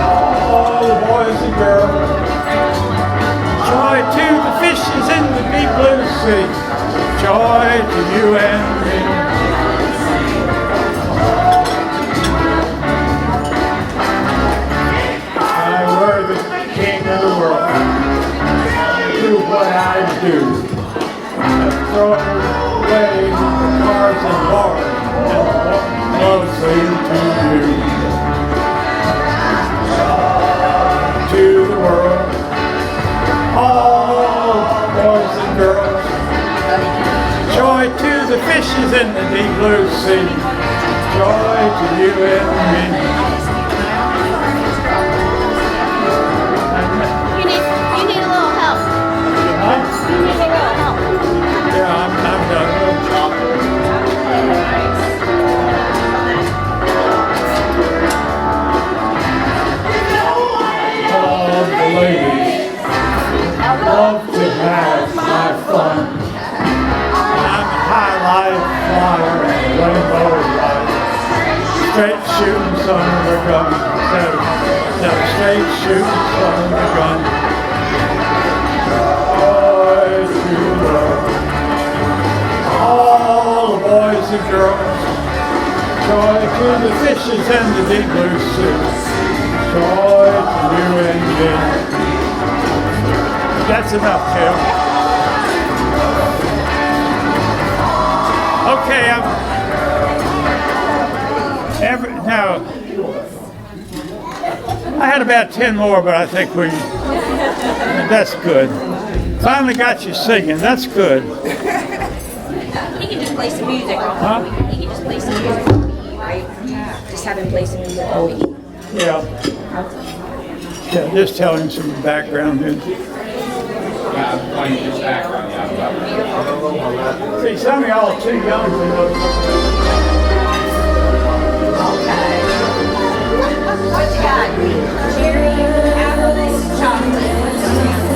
All the boys and girls. Joy to the fishes in the deep blue sea. Joy to you and me. I were the king of the world. Do what I do. Throw away the cars and bars and mostly to you. To the world, all boys and girls. Joy to the fishes in the deep blue sea. Joy to you and me. You need a little help. Huh? You need a little help. Yeah, I'm done. All the ladies love to have my fun. I'm a high life flyer, rainbow rider, straight shooting son of a gun. Straight shooting son of a gun. Joy to the world. All the boys and girls. Joy to the fishes and the deep blue sea. Joy to you and me. That's enough, Kim. Okay, now I had about 10 more, but I think that's good. Finally got you singing. That's good. He can just play some music. Huh? He can just play some music, right? Just have him play some music. Yeah. Yeah, just tell him some background music. See, some of y'all are too young to know. What you got? Cherry, apples, chocolate.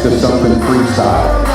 to something freestyle.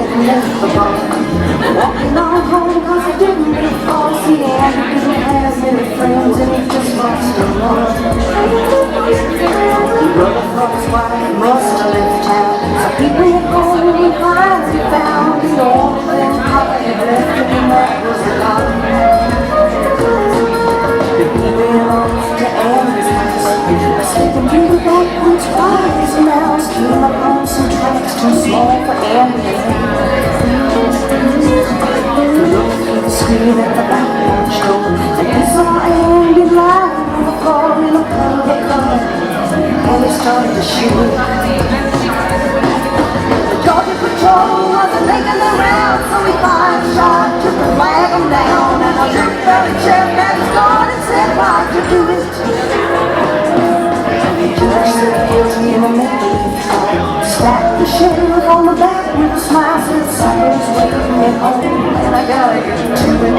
and left the bar. Walking on home cause I didn't get far. See, Andy didn't have many friends and he just lost a lot. Brother thought his wife must have left town. So he went home and finally found the only thing Papa had left him, and that was a lot. He went off to Andy's house, slipping through the back woods by his mouse. Came upon some tracks too small for Andy. Screaming at the back porch door, and he saw Andy lying on the floor in a puddle of blood, and he started to shoot. The Georgia patrol wasn't making the round, so he fired a shot, took the flag him down, and I took the chair back his guard and said, why'd you do it? Judge said guilty in a make-believe trial, slapped the sheriff on the back with a smile, said, suckers waiting at home, and I gotta get to it.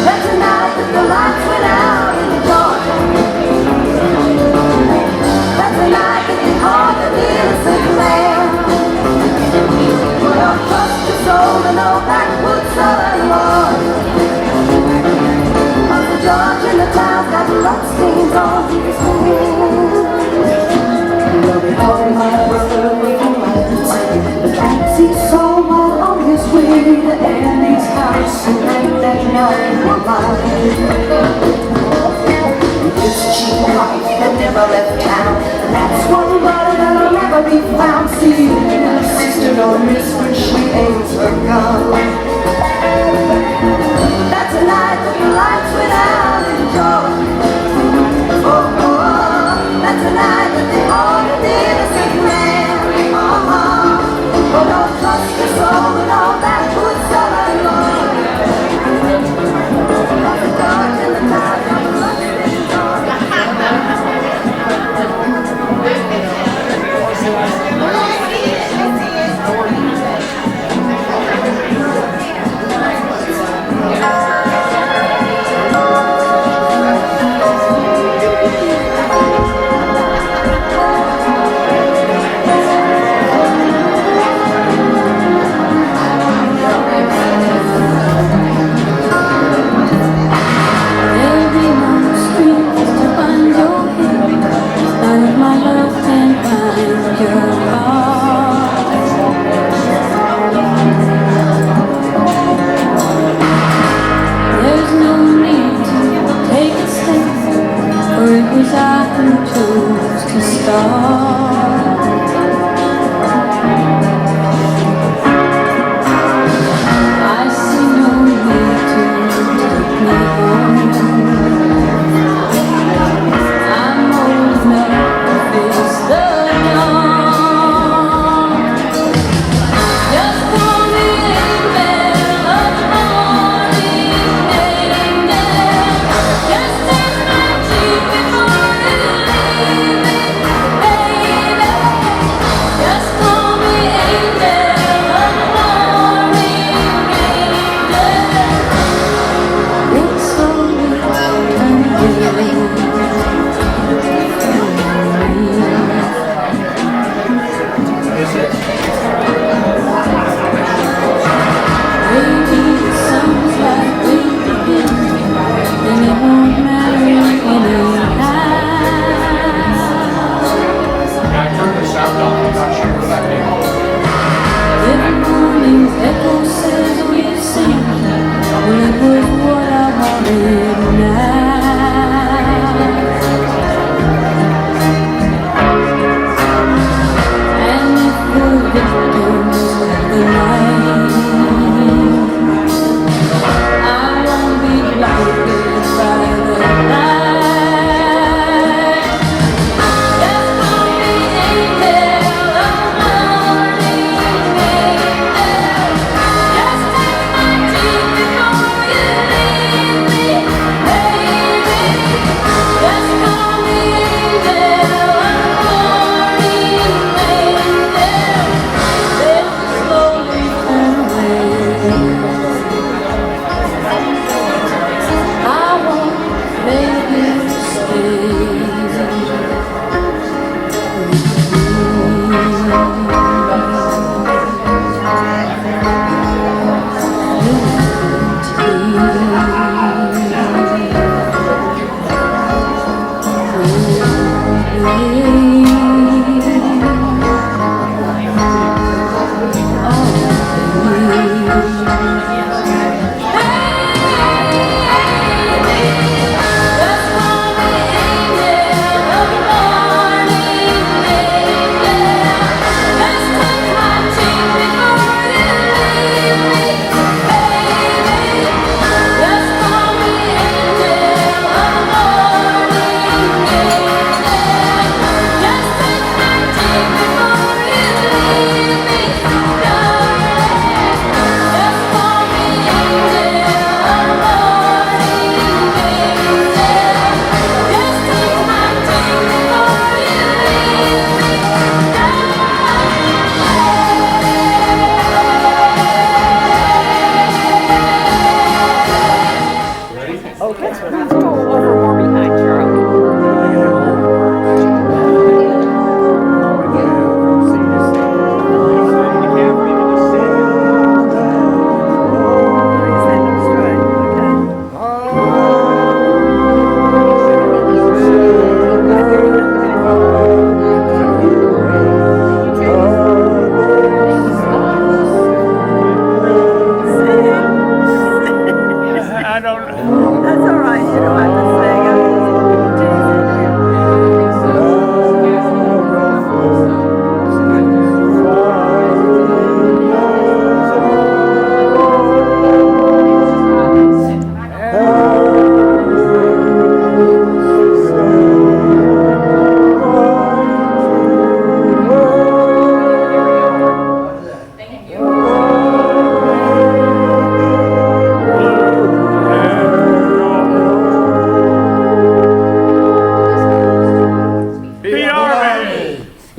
That's the night that the lights went out in Georgia. That's the night that they caught the innocent man. But don't trust your soul to no backwoods southern boy. Cause the George in the town's got bloodstains on his hands. Well, they called him my brother with a license. The tracks he saw while on his way to Andy's house, and late that night were mine. This cheap wife that never left town, and that's one brother that'll never be found. See, her sister don't miss when she aims her gun. That's the night that the lights went out in Georgia. Oh, oh, oh. That's the night that they ordered the innocent man. Oh, don't trust your soul and all that good southern love. Cause the George in the town got bloodstains on.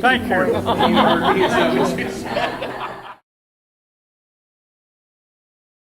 Thank you.